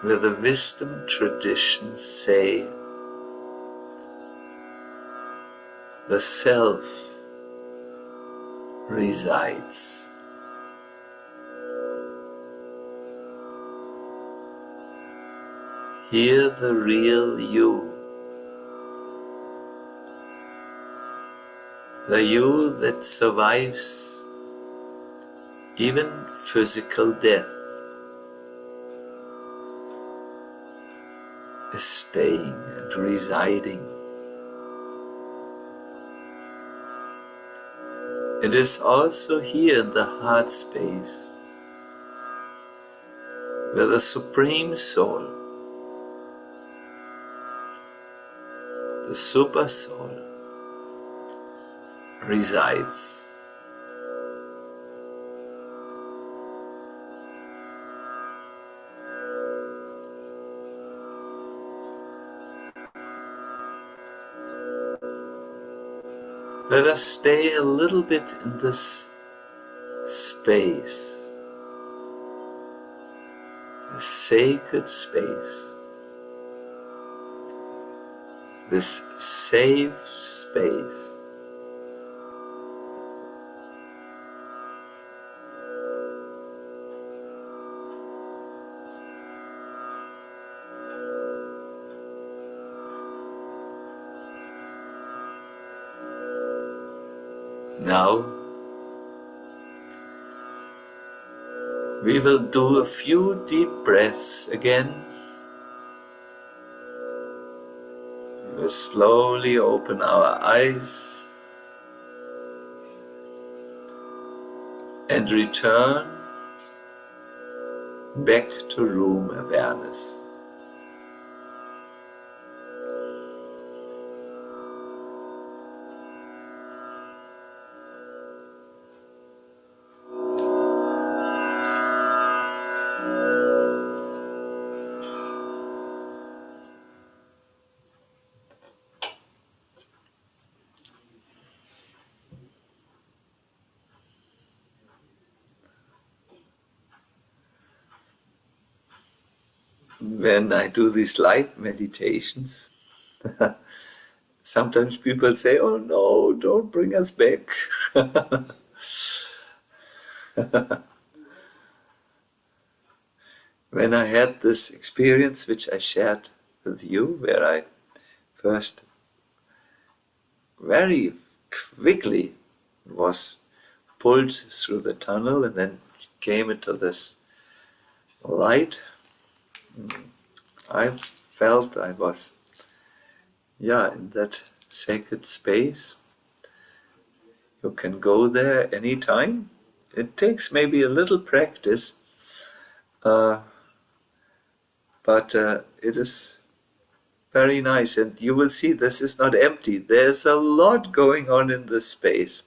where the wisdom traditions say the self resides. Here the real you, the you that survives even physical death, is staying and residing. It is also here in the heart space where the Supreme Soul, the Super Soul, resides. let us stay a little bit in this space, a sacred space, this safe space. Now, we will do a few deep breaths again. We will slowly open our eyes and return back to room awareness. When I do these live meditations, sometimes people say, "Oh no, don't bring us back." When I had this experience, which I shared with you, where I first very quickly was pulled through the tunnel and then came into this light, I felt I was, in that sacred space. You can go there anytime. It takes maybe a little practice, but it is very nice. And you will see this is not empty. There's a lot going on in this space.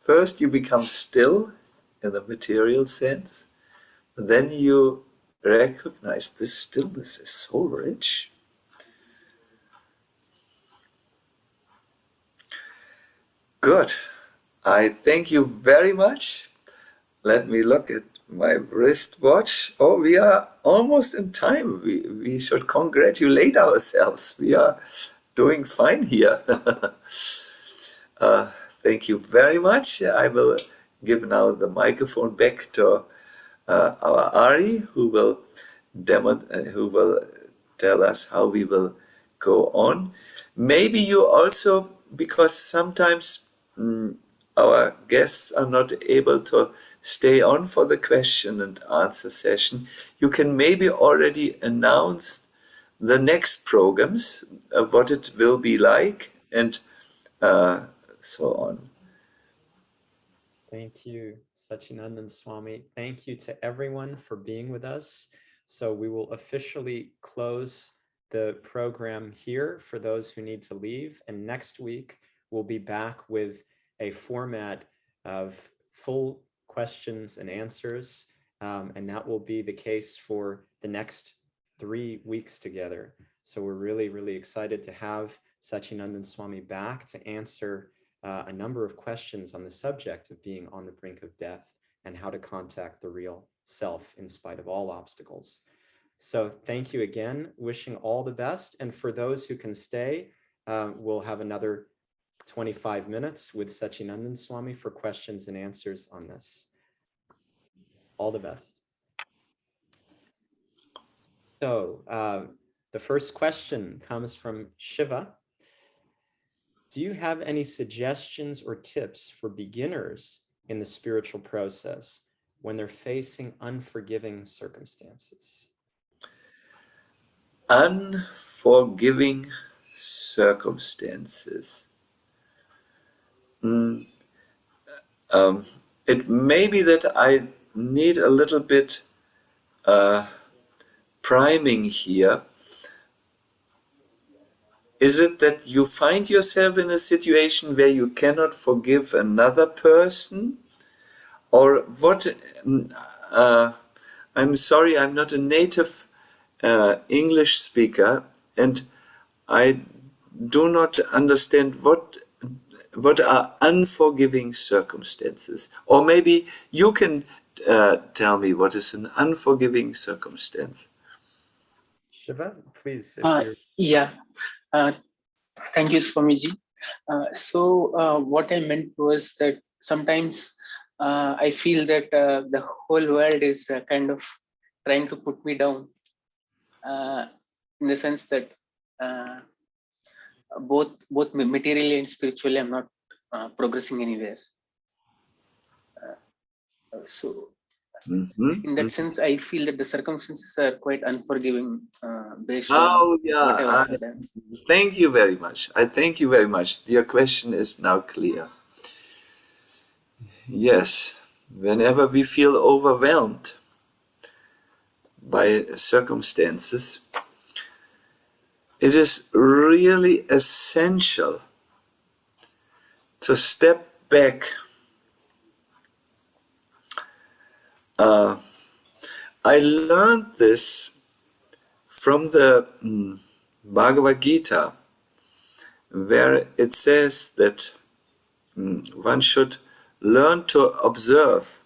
First, you become still in the material sense. And then you recognize this stillness is so rich. Good. I thank you very much. Let me look at my wristwatch. Oh, we are almost in time. We should congratulate ourselves. We are doing fine here. Thank you very much. I will give now the microphone back to our Ari, who will tell us how we will go on. Maybe you also, because sometimes our guests are not able to stay on for the question and answer session, you can maybe already announce the next programs, what it will be like, and so on. Thank you, Sacinandana Swami. Thank you to everyone for being with us. So we will officially close the program here for those who need to leave. And next week, we'll be back with a format of full questions and answers. And that will be the case for the next 3 weeks together. So we're really, really excited to have Sacinandana Swami back to answer a number of questions on the subject of being on the brink of death and how to contact the real self in spite of all obstacles. So thank you again, wishing all the best. And for those who can stay, we'll have another 25 minutes with Sacinandana Swami for questions and answers on this. All the best. So the first question comes from Shiva. Do you have any suggestions or tips for beginners in the spiritual process when they're facing unforgiving circumstances? Unforgiving circumstances. It may be that I need a little bit priming here. Is it that you find yourself in a situation where you cannot forgive another person? Or what? I'm sorry, I'm not a native English speaker, and I do not understand what are unforgiving circumstances? Or maybe you can tell me what is an unforgiving circumstance. Shiva, please, if Uh, you're... yeah, uh, thank you, Swamiji. What I meant was that sometimes I feel that the whole world is kind of trying to put me down, in the sense that both materially and spiritually, I'm not progressing anywhere. So, in that sense, I feel that the circumstances are quite unforgiving based on whatever I've done. Thank you very much. I thank you very much. Your question is now clear. Yes, whenever we feel overwhelmed by circumstances, it is really essential to step back. I learned this from the Bhagavad Gita, where it says that one should learn to observe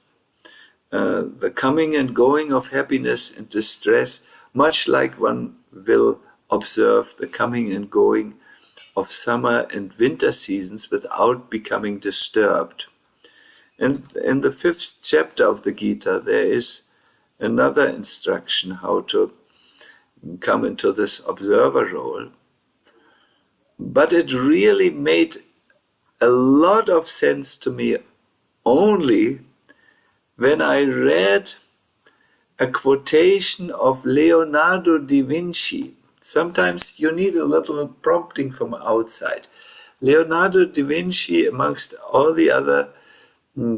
the coming and going of happiness and distress, much like one will observe the coming and going of summer and winter seasons without becoming disturbed. And in the 5th chapter of the Gita, there is another instruction how to come into this observer role. But it really made a lot of sense to me only when I read a quotation of Leonardo da Vinci. Sometimes you need a little prompting from outside. Leonardo da Vinci, amongst all the other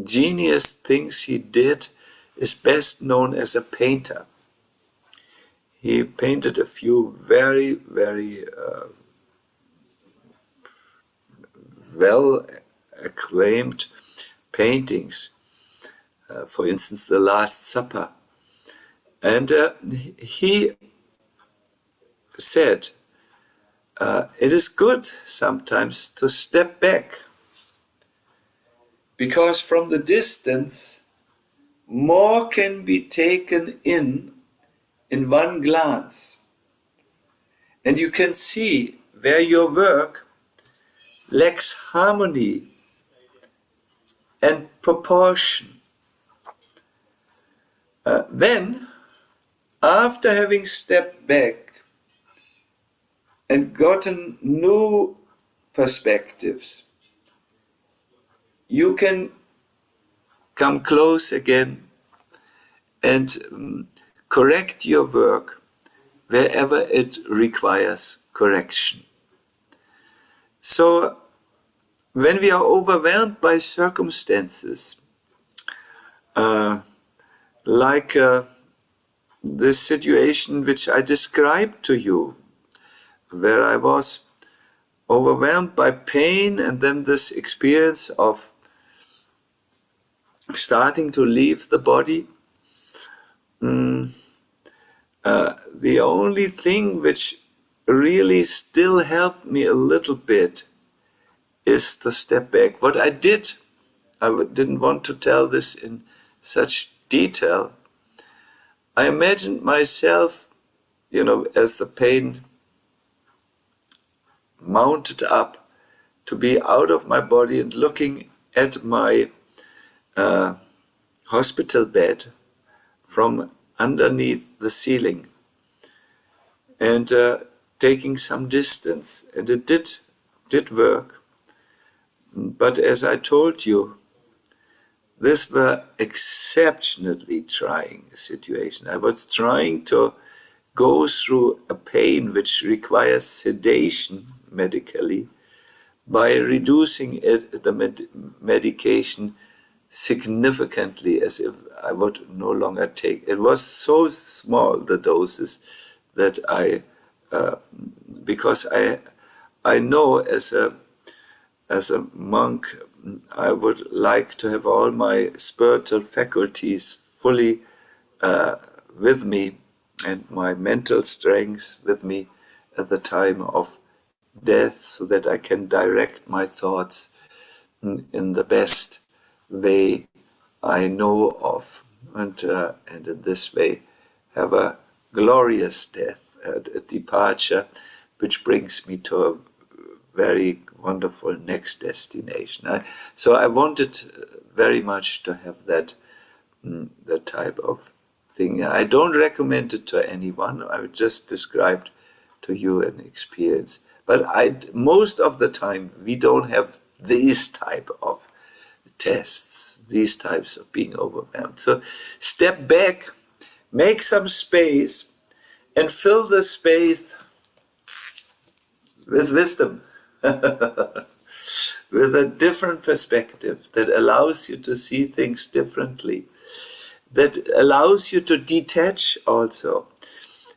genius things he did, is best known as a painter. He painted a few very, very well acclaimed paintings. For instance, The Last Supper. And he said, it is good sometimes to step back, because from the distance, more can be taken in one glance. And you can see where your work lacks harmony and proportion. Then, after having stepped back and gotten new perspectives, you can come close again and correct your work wherever it requires correction. So, when we are overwhelmed by circumstances, like this situation which I described to you, where I was overwhelmed by pain and then this experience of starting to leave the body, the only thing which really still helped me a little bit is to step back. What I did, didn't want to tell this in such detail. I imagined myself, as the pain mounted up, to be out of my body and looking at my hospital bed from underneath the ceiling and taking some distance. And it did work. But as I told you, this were exceptionally trying situation. I was trying to go through a pain which requires sedation medically by reducing the medication significantly, as if I would no longer take. It was so small, the doses, that because I know as a monk, I would like to have all my spiritual faculties fully with me and my mental strength with me at the time of death, so that I can direct my thoughts in the best way I know of, and in this way have a glorious death, a departure which brings me to a very wonderful next destination. So I wanted very much to have that type of thing. I don't recommend it to anyone. I just described to you an experience. But most of the time we don't have these type of tests, these types of being overwhelmed. So step back, make some space, and fill the space with wisdom, with a different perspective that allows you to see things differently, that allows you to detach also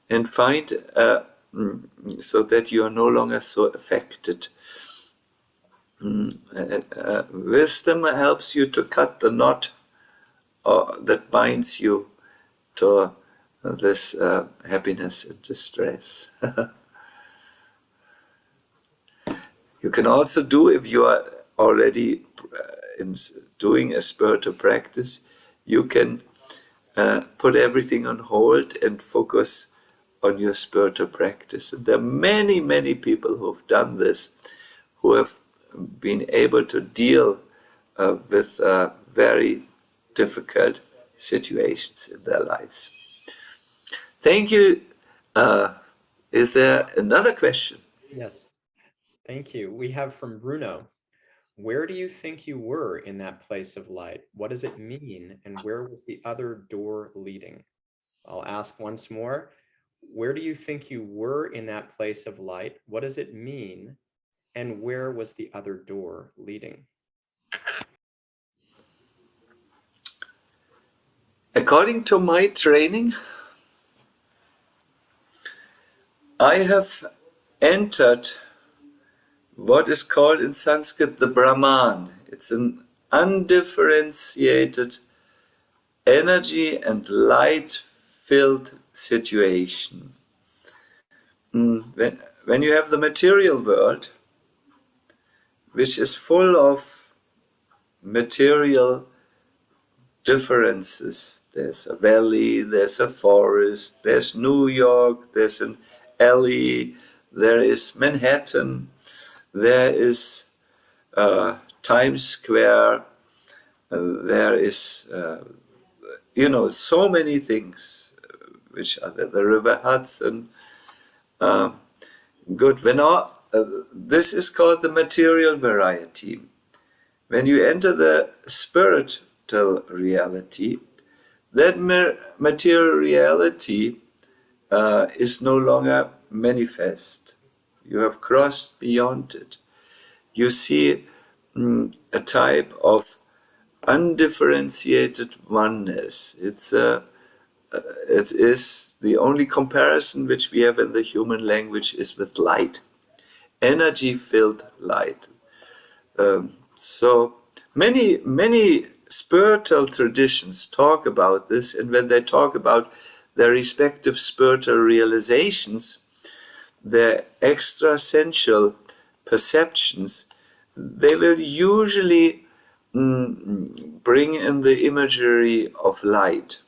and find so that you are no longer so affected. Wisdom helps you to cut the knot that binds you to this happiness and distress. You can also do, if you are already doing a spiritual practice, you can put everything on hold and focus on your spiritual practice. And there are many, many people who have done this, who have been able to deal with very difficult situations in their lives. Thank you. Is there another question? Yes, thank you. We have from Bruno. Where do you think you were in that place of light? What does it mean? And where was the other door leading? I'll ask once more. Where do you think you were in that place of light? What does it mean? And where was the other door leading? According to my training, I have entered what is called in Sanskrit the Brahman. It's an undifferentiated energy and light-filled situation. When you have the material world, which is full of material differences, there's a valley, there's a forest, there's New York, there's an alley, there is Manhattan, there is Times Square, there is, so many things, which are the River Hudson. Good. This is called the material variety. When you enter the spiritual reality, that material reality is no longer manifest. You have crossed beyond it. You see a type of undifferentiated oneness. It is the only comparison which we have in the human language is with light, energy-filled light. So many spiritual traditions talk about this, and when they talk about their respective spiritual realizations, their extra-sensual perceptions, they will usually bring in the imagery of light.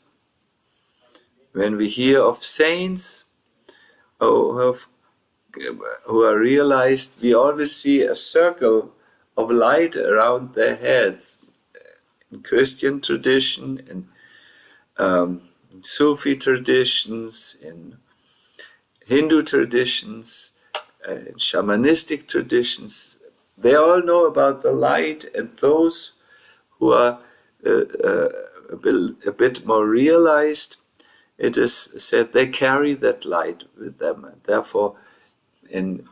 When we hear of saints who are realized, we always see a circle of light around their heads. In Christian tradition, in Sufi traditions, in Hindu traditions, in shamanistic traditions, they all know about the light, and those who are a bit more realized, it is said they carry that light with them, and therefore in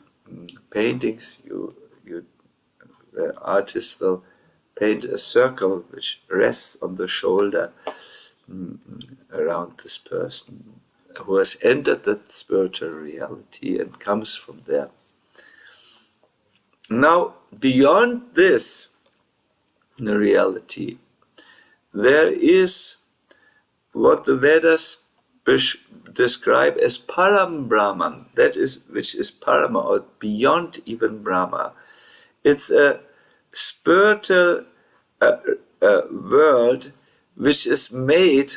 paintings the artist will paint a circle which rests on the shoulder around this person who has entered that spiritual reality and comes from there. Now, beyond this reality, there is what the Vedas describe as Param Brahman, which is Parama, or beyond even Brahma. It's a spiritual world which is made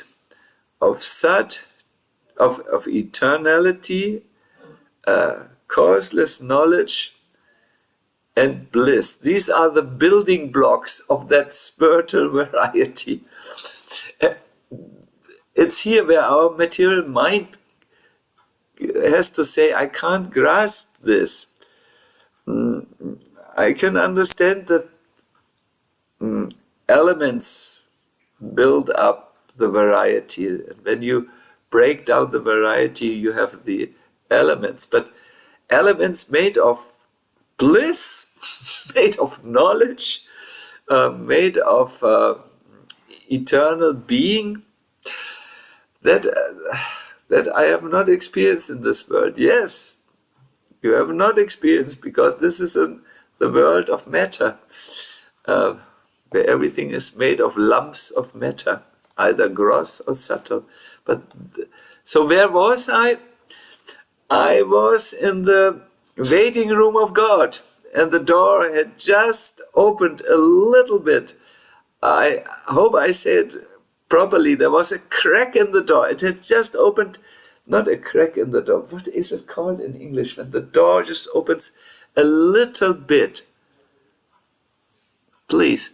of such of eternality, causeless knowledge, and bliss. These are the building blocks of that spiritual variety. It's here where our material mind has to say, I can't grasp this. I can understand that elements build up the variety. And when you break down the variety, you have the elements. But elements made of bliss, made of knowledge, made of eternal being, that I have not experienced in this world. Yes, you have not experienced, because this is the world of matter, where everything is made of lumps of matter, either gross or subtle. But so where was I? I was in the waiting room of God, and the door had just opened a little bit. I hope I said properly. There was a crack in the door. It had just opened, not a crack in the door. What is it called in English when the door just opens a little bit? Please.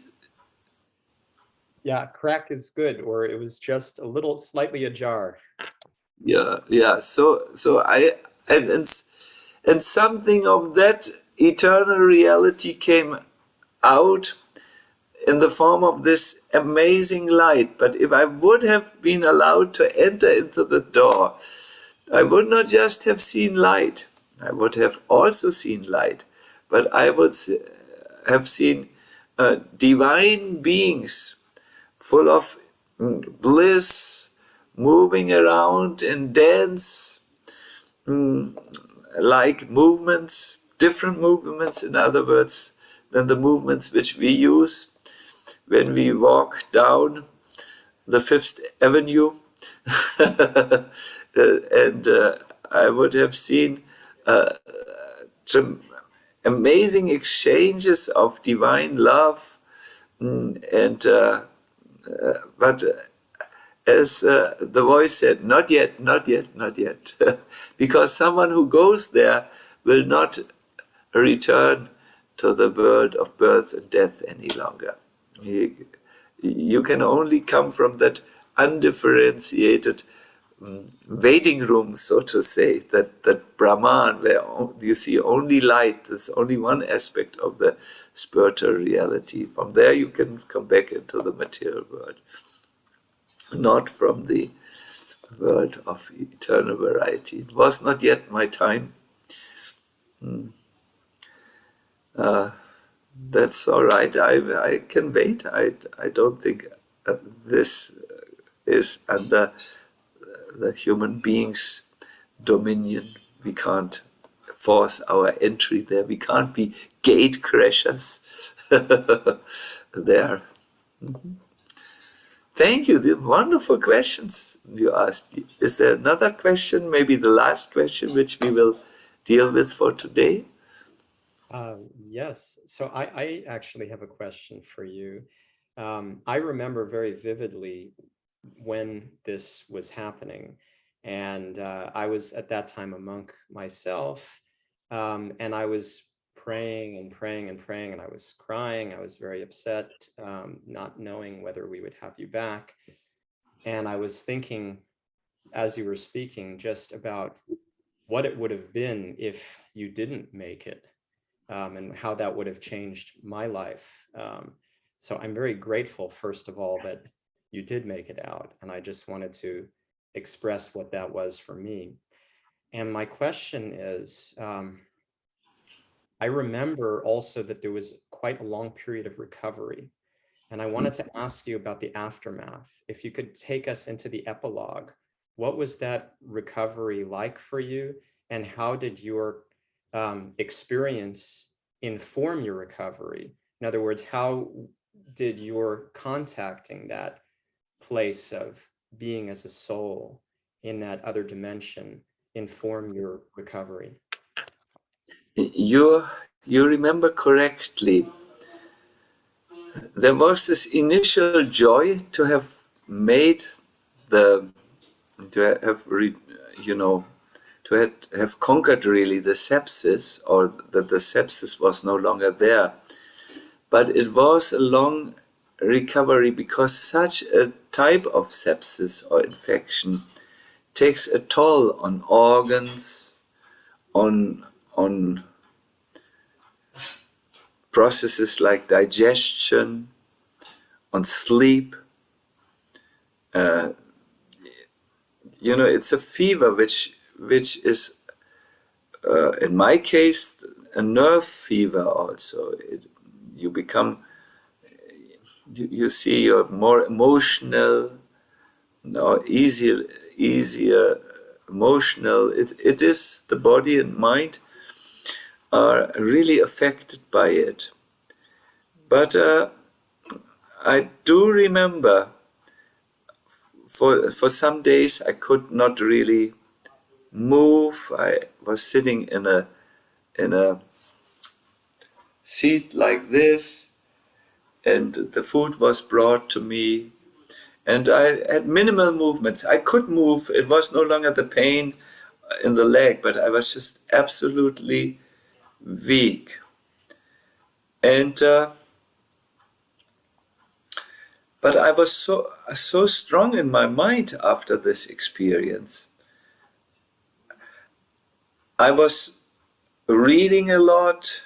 Yeah, crack is good, or it was just a little slightly ajar. Yeah. So I and something of that eternal reality came out in the form of this amazing light. But if I would have been allowed to enter into the door, I would not just have seen light. I would have also seen light, but I would have seen divine beings full of bliss, moving around in dance, like movements, different movements, in other words, than the movements which we use when we walk down the Fifth Avenue. And I would have seen some amazing exchanges of divine love, but as the voice said, not yet, not yet, not yet. Because someone who goes there will not return to the world of birth and death any longer. You can only come from that undifferentiated waiting room, so to say, that Brahman, where you see only light. There's only one aspect of the spiritual reality. From there you can come back into the material world, not from the world of eternal variety. It was not yet my time. That's all right. I can wait. I don't think this is under the human being's dominion. We can't force our entry there. We can't be gate crashers there. Thank you. The wonderful questions you asked. Is there another question, maybe the last question, which we will deal with for today? Yes. So I actually have a question for you. I remember very vividly when this was happening. And I was at that time a monk myself. And I was praying and praying and praying, and I was crying. I was very upset, not knowing whether we would have you back. And I was thinking, as you were speaking, just about what it would have been if you didn't make it, and how that would have changed my life. So I'm very grateful, first of all, that you did make it out. And I just wanted to express what that was for me. And my question is, I remember also that there was quite a long period of recovery. And I wanted to ask you about the aftermath. If you could take us into the epilogue, what was that recovery like for you? And how did your experience inform your recovery? In other words, how did your contacting that place of being as a soul in that other dimension inform your recovery? You remember correctly. there was this initial joy to have made the, to have, to have conquered really the sepsis, or that the sepsis was no longer there. But it was a long recovery because such a type of sepsis or infection takes a toll on organs, on processes like digestion, on sleep. It's a fever which is, in my case, a nerve fever also. You become, you see you're more emotional, easier emotional. It is the body and mind are really affected by it. But I do remember for some days I could not really move. I was sitting in a seat like this, and the food was brought to me, and I had minimal movements. I could move. It was no longer the pain in the leg, but I was just absolutely weak. And but I was so strong in my mind after this experience. I was reading a lot.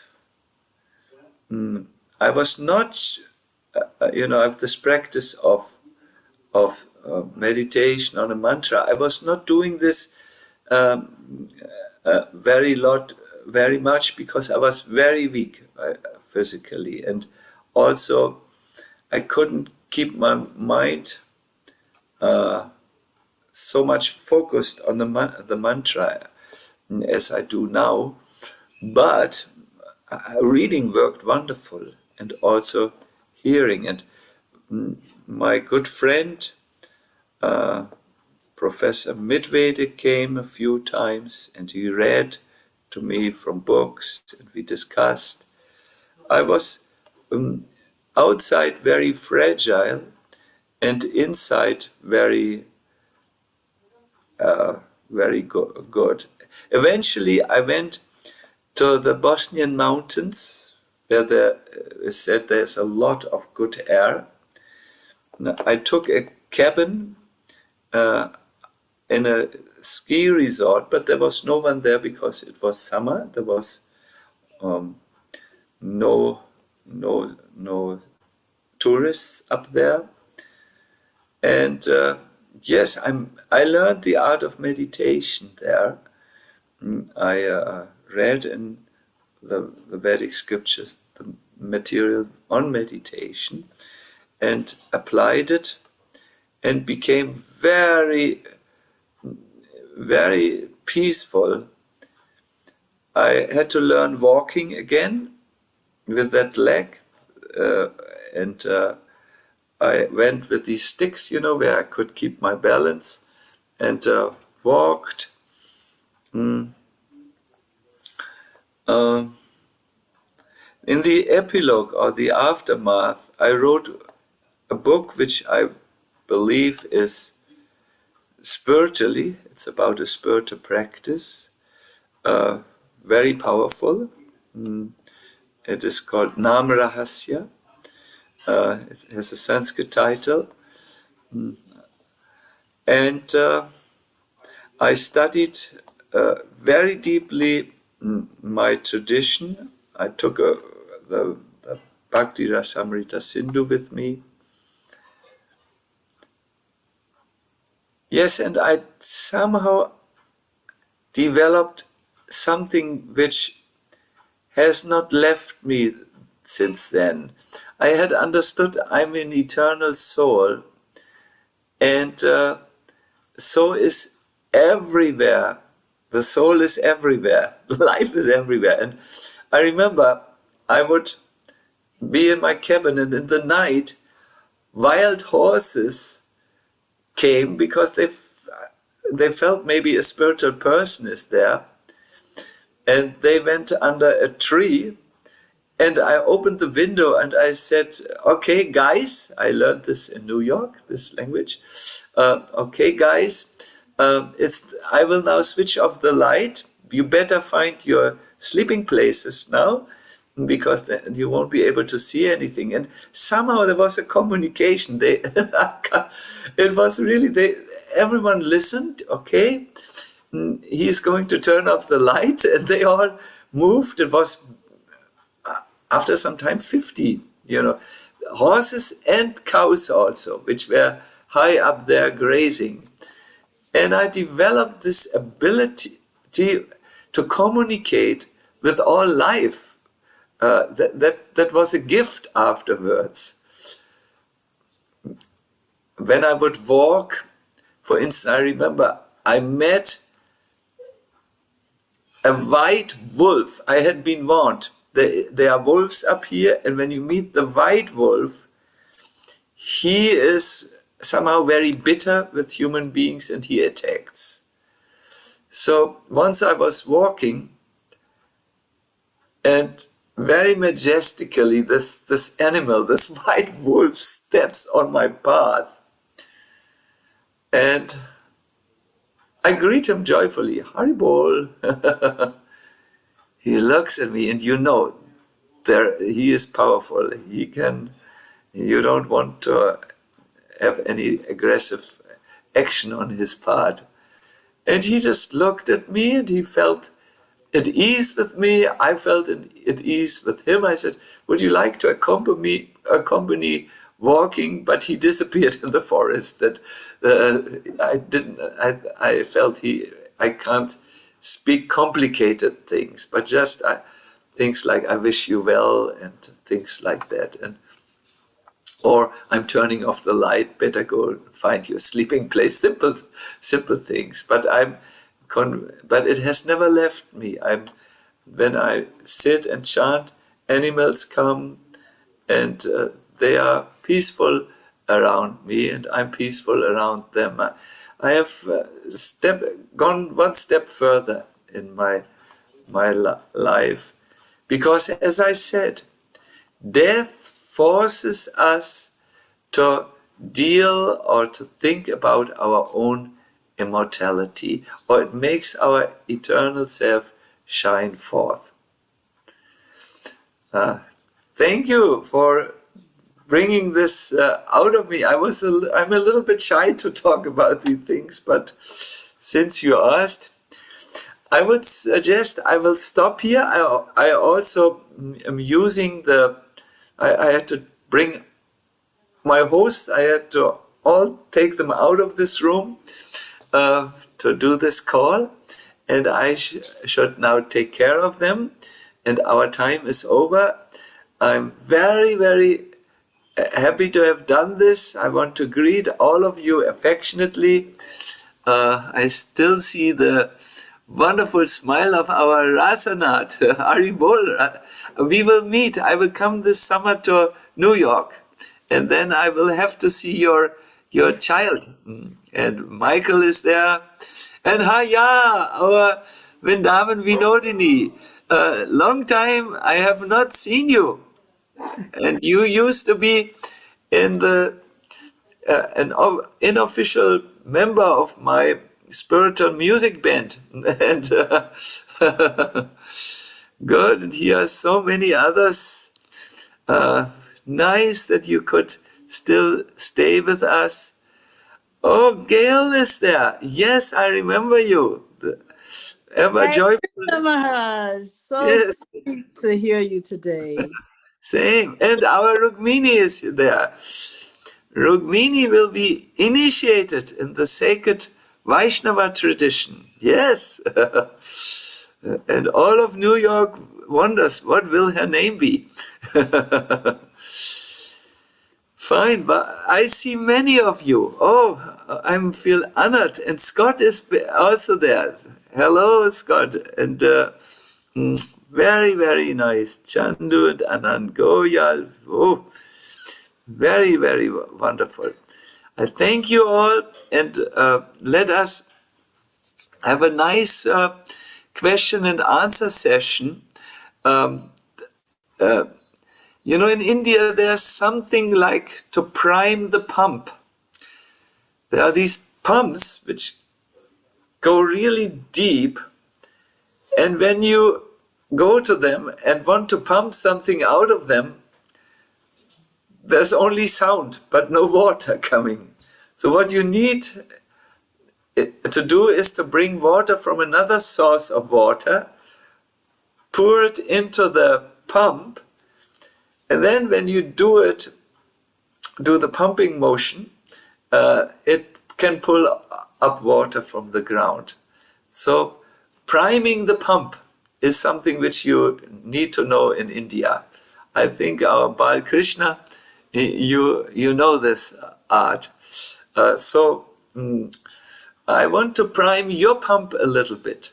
I was not, I have this practice of meditation on a mantra. I was not doing this very much because I was very weak physically, and also I couldn't keep my mind so much focused on the mantra as I do now. But reading worked wonderful, and also hearing. And my good friend, Professor Midvede, came a few times, and he read to me from books, and we discussed. I was outside very fragile, and inside very good. Eventually, I went to the Bosnian mountains, where there's a lot of good air. I took a cabin in a ski resort, but there was no one there because it was summer. There was no tourists up there. And yes, I learned the art of meditation there. I read in the Vedic scriptures the material on meditation and applied it, and became very, very peaceful. I had to learn walking again with that leg, and I went with these sticks, where I could keep my balance, and walked. In the epilogue or the aftermath, I wrote a book which I believe is spiritually, it's about a spiritual practice, very powerful. It is called Nam Rahasya. It has a Sanskrit title. And I studied very deeply my tradition. I took the Bhakti Rasamrita Sindhu with me. Yes, and I somehow developed something which has not left me since then. I had understood I'm an eternal soul, and so is everywhere. The soul is everywhere. Life is everywhere. And I remember I would be in my cabin, and in the night, wild horses came because they felt maybe a spiritual person is there. And they went under a tree, And I opened the window and I said, okay, guys, I learned this in New York, this language. Okay, guys, I will now switch off the light. You better find your sleeping places now, because then you won't be able to see anything. And somehow there was a communication. It was really, everyone listened, okay, he is going to turn off the light, and they all moved. It was, after some time, 50, horses and cows also, which were high up there grazing. And I developed this ability to communicate with all life. That was a gift afterwards. When I would walk, for instance, I remember I met a white wolf. I had been warned. There are wolves up here, and when you meet the white wolf, he is somehow very bitter with human beings and he attacks. So once I was walking, and very majestically this animal, this white wolf, steps on my path. And I greet him joyfully, Haribol. He looks at me, and he is powerful. You don't want to have any aggressive action on his part. And he just looked at me, and he felt at ease with me. I felt at ease with him. I said, would you like to accompany walking? But he disappeared in the forest. I felt I can't speak complicated things, but just things like I wish you well and things like that. Or I'm turning off the light, better go find your sleeping place. Simple things. But it has never left me. When I sit and chant, animals come, and they are peaceful around me, and I'm peaceful around them. I have gone one step further in my life, because, as I said, death forces us to deal or to think about our own immortality, or it makes our eternal self shine forth. Thank you for bringing this out of me. I'm a little bit shy to talk about these things, but since you asked, I would suggest I will stop here. I also am using I had to bring my hosts. I had to all take them out of this room to do this call, and I should now take care of them, and our time is over. I'm very, very happy to have done this. I want to greet all of you affectionately. I still see the wonderful smile of our Rasanath, Haribol. We will meet. I will come this summer to New York, and then I will have to see your child. And Michael is there. And Haya, our Vrindavan Vinodini. Long time I have not seen you. And you used to be an unofficial member of my spiritual music band. And good, and here are so many others. Nice that you could still stay with us. Oh, Gail is there. Yes, I remember you. Ever joyful. Maharaj, so Yes. sweet to hear you today. Same. And our Rukmini is there. Rukmini will be initiated in the sacred Vaishnava tradition. Yes. And all of New York wonders, what will her name be? Fine, but I see many of you. Oh, I feel honored. And Scott is also there. Hello, Scott. And very, very nice. Chandu and Anand Goyal. Oh, very, very wonderful. I thank you all, and let us have a nice question and answer session. you know, in India, there's something like to prime the pump. There are these pumps which go really deep, and when you go to them and want to pump something out of them, there's only sound, but no water coming. So what you need to do is to bring water from another source of water, pour it into the pump, and then when you do the pumping motion, it can pull up water from the ground. So priming the pump is something which you need to know in India. I think our Bal Krishna, you know this art. I want to prime your pump a little bit.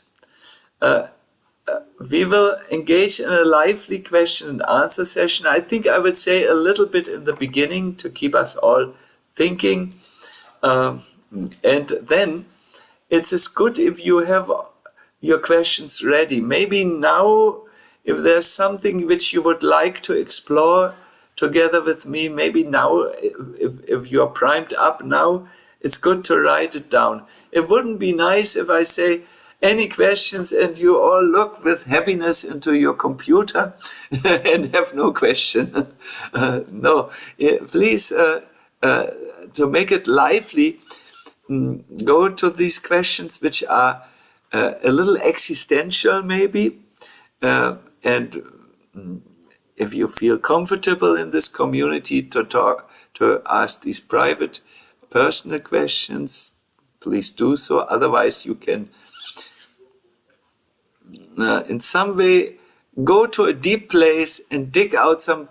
We will engage in a lively question and answer session. I think I would say a little bit in the beginning to keep us all thinking. And then it is good if you have your questions ready. Maybe now, if there's something which you would like to explore together with me, maybe now, if you're primed up now, it's good to write it down. It wouldn't be nice if I say any questions and you all look with happiness into your computer and have no question. No, please, to make it lively, go to these questions which are a little existential maybe, and if you feel comfortable in this community to ask these private personal questions, please do so. Otherwise you can in some way go to a deep place and dig out some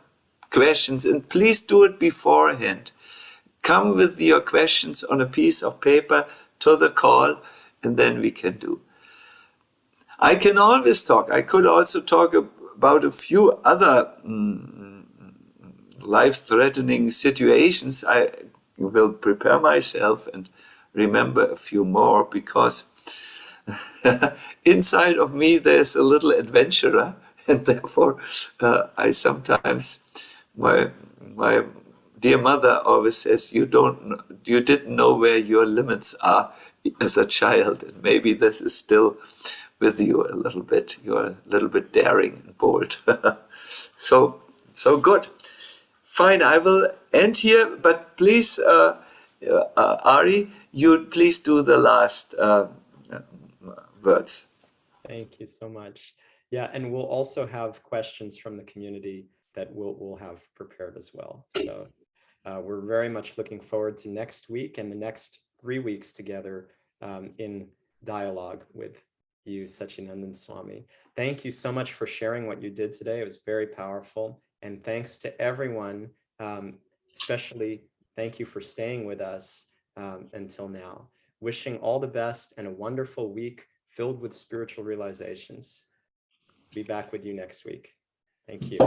questions, and please do it beforehand. Come with your questions on a piece of paper to the call, and then we can do. I can always talk. I could also talk about a few other life-threatening situations. I will prepare myself and remember a few more, because inside of me there's a little adventurer, and therefore I sometimes, my dear mother always says, you didn't know where your limits are as a child, and maybe this is still with you a little bit. You're a little bit daring and bold. So good. Fine, I will end here, but please, Ari, you please do the last words. Thank you so much. Yeah, and we'll also have questions from the community that we'll have prepared as well. So we're very much looking forward to next week and the next 3 weeks together in dialogue with you, Sacinandana Swami. Thank you so much for sharing what you did today. It was very powerful. And thanks to everyone, especially thank you for staying with us until now. Wishing all the best and a wonderful week filled with spiritual realizations. Be back with you next week. Thank you.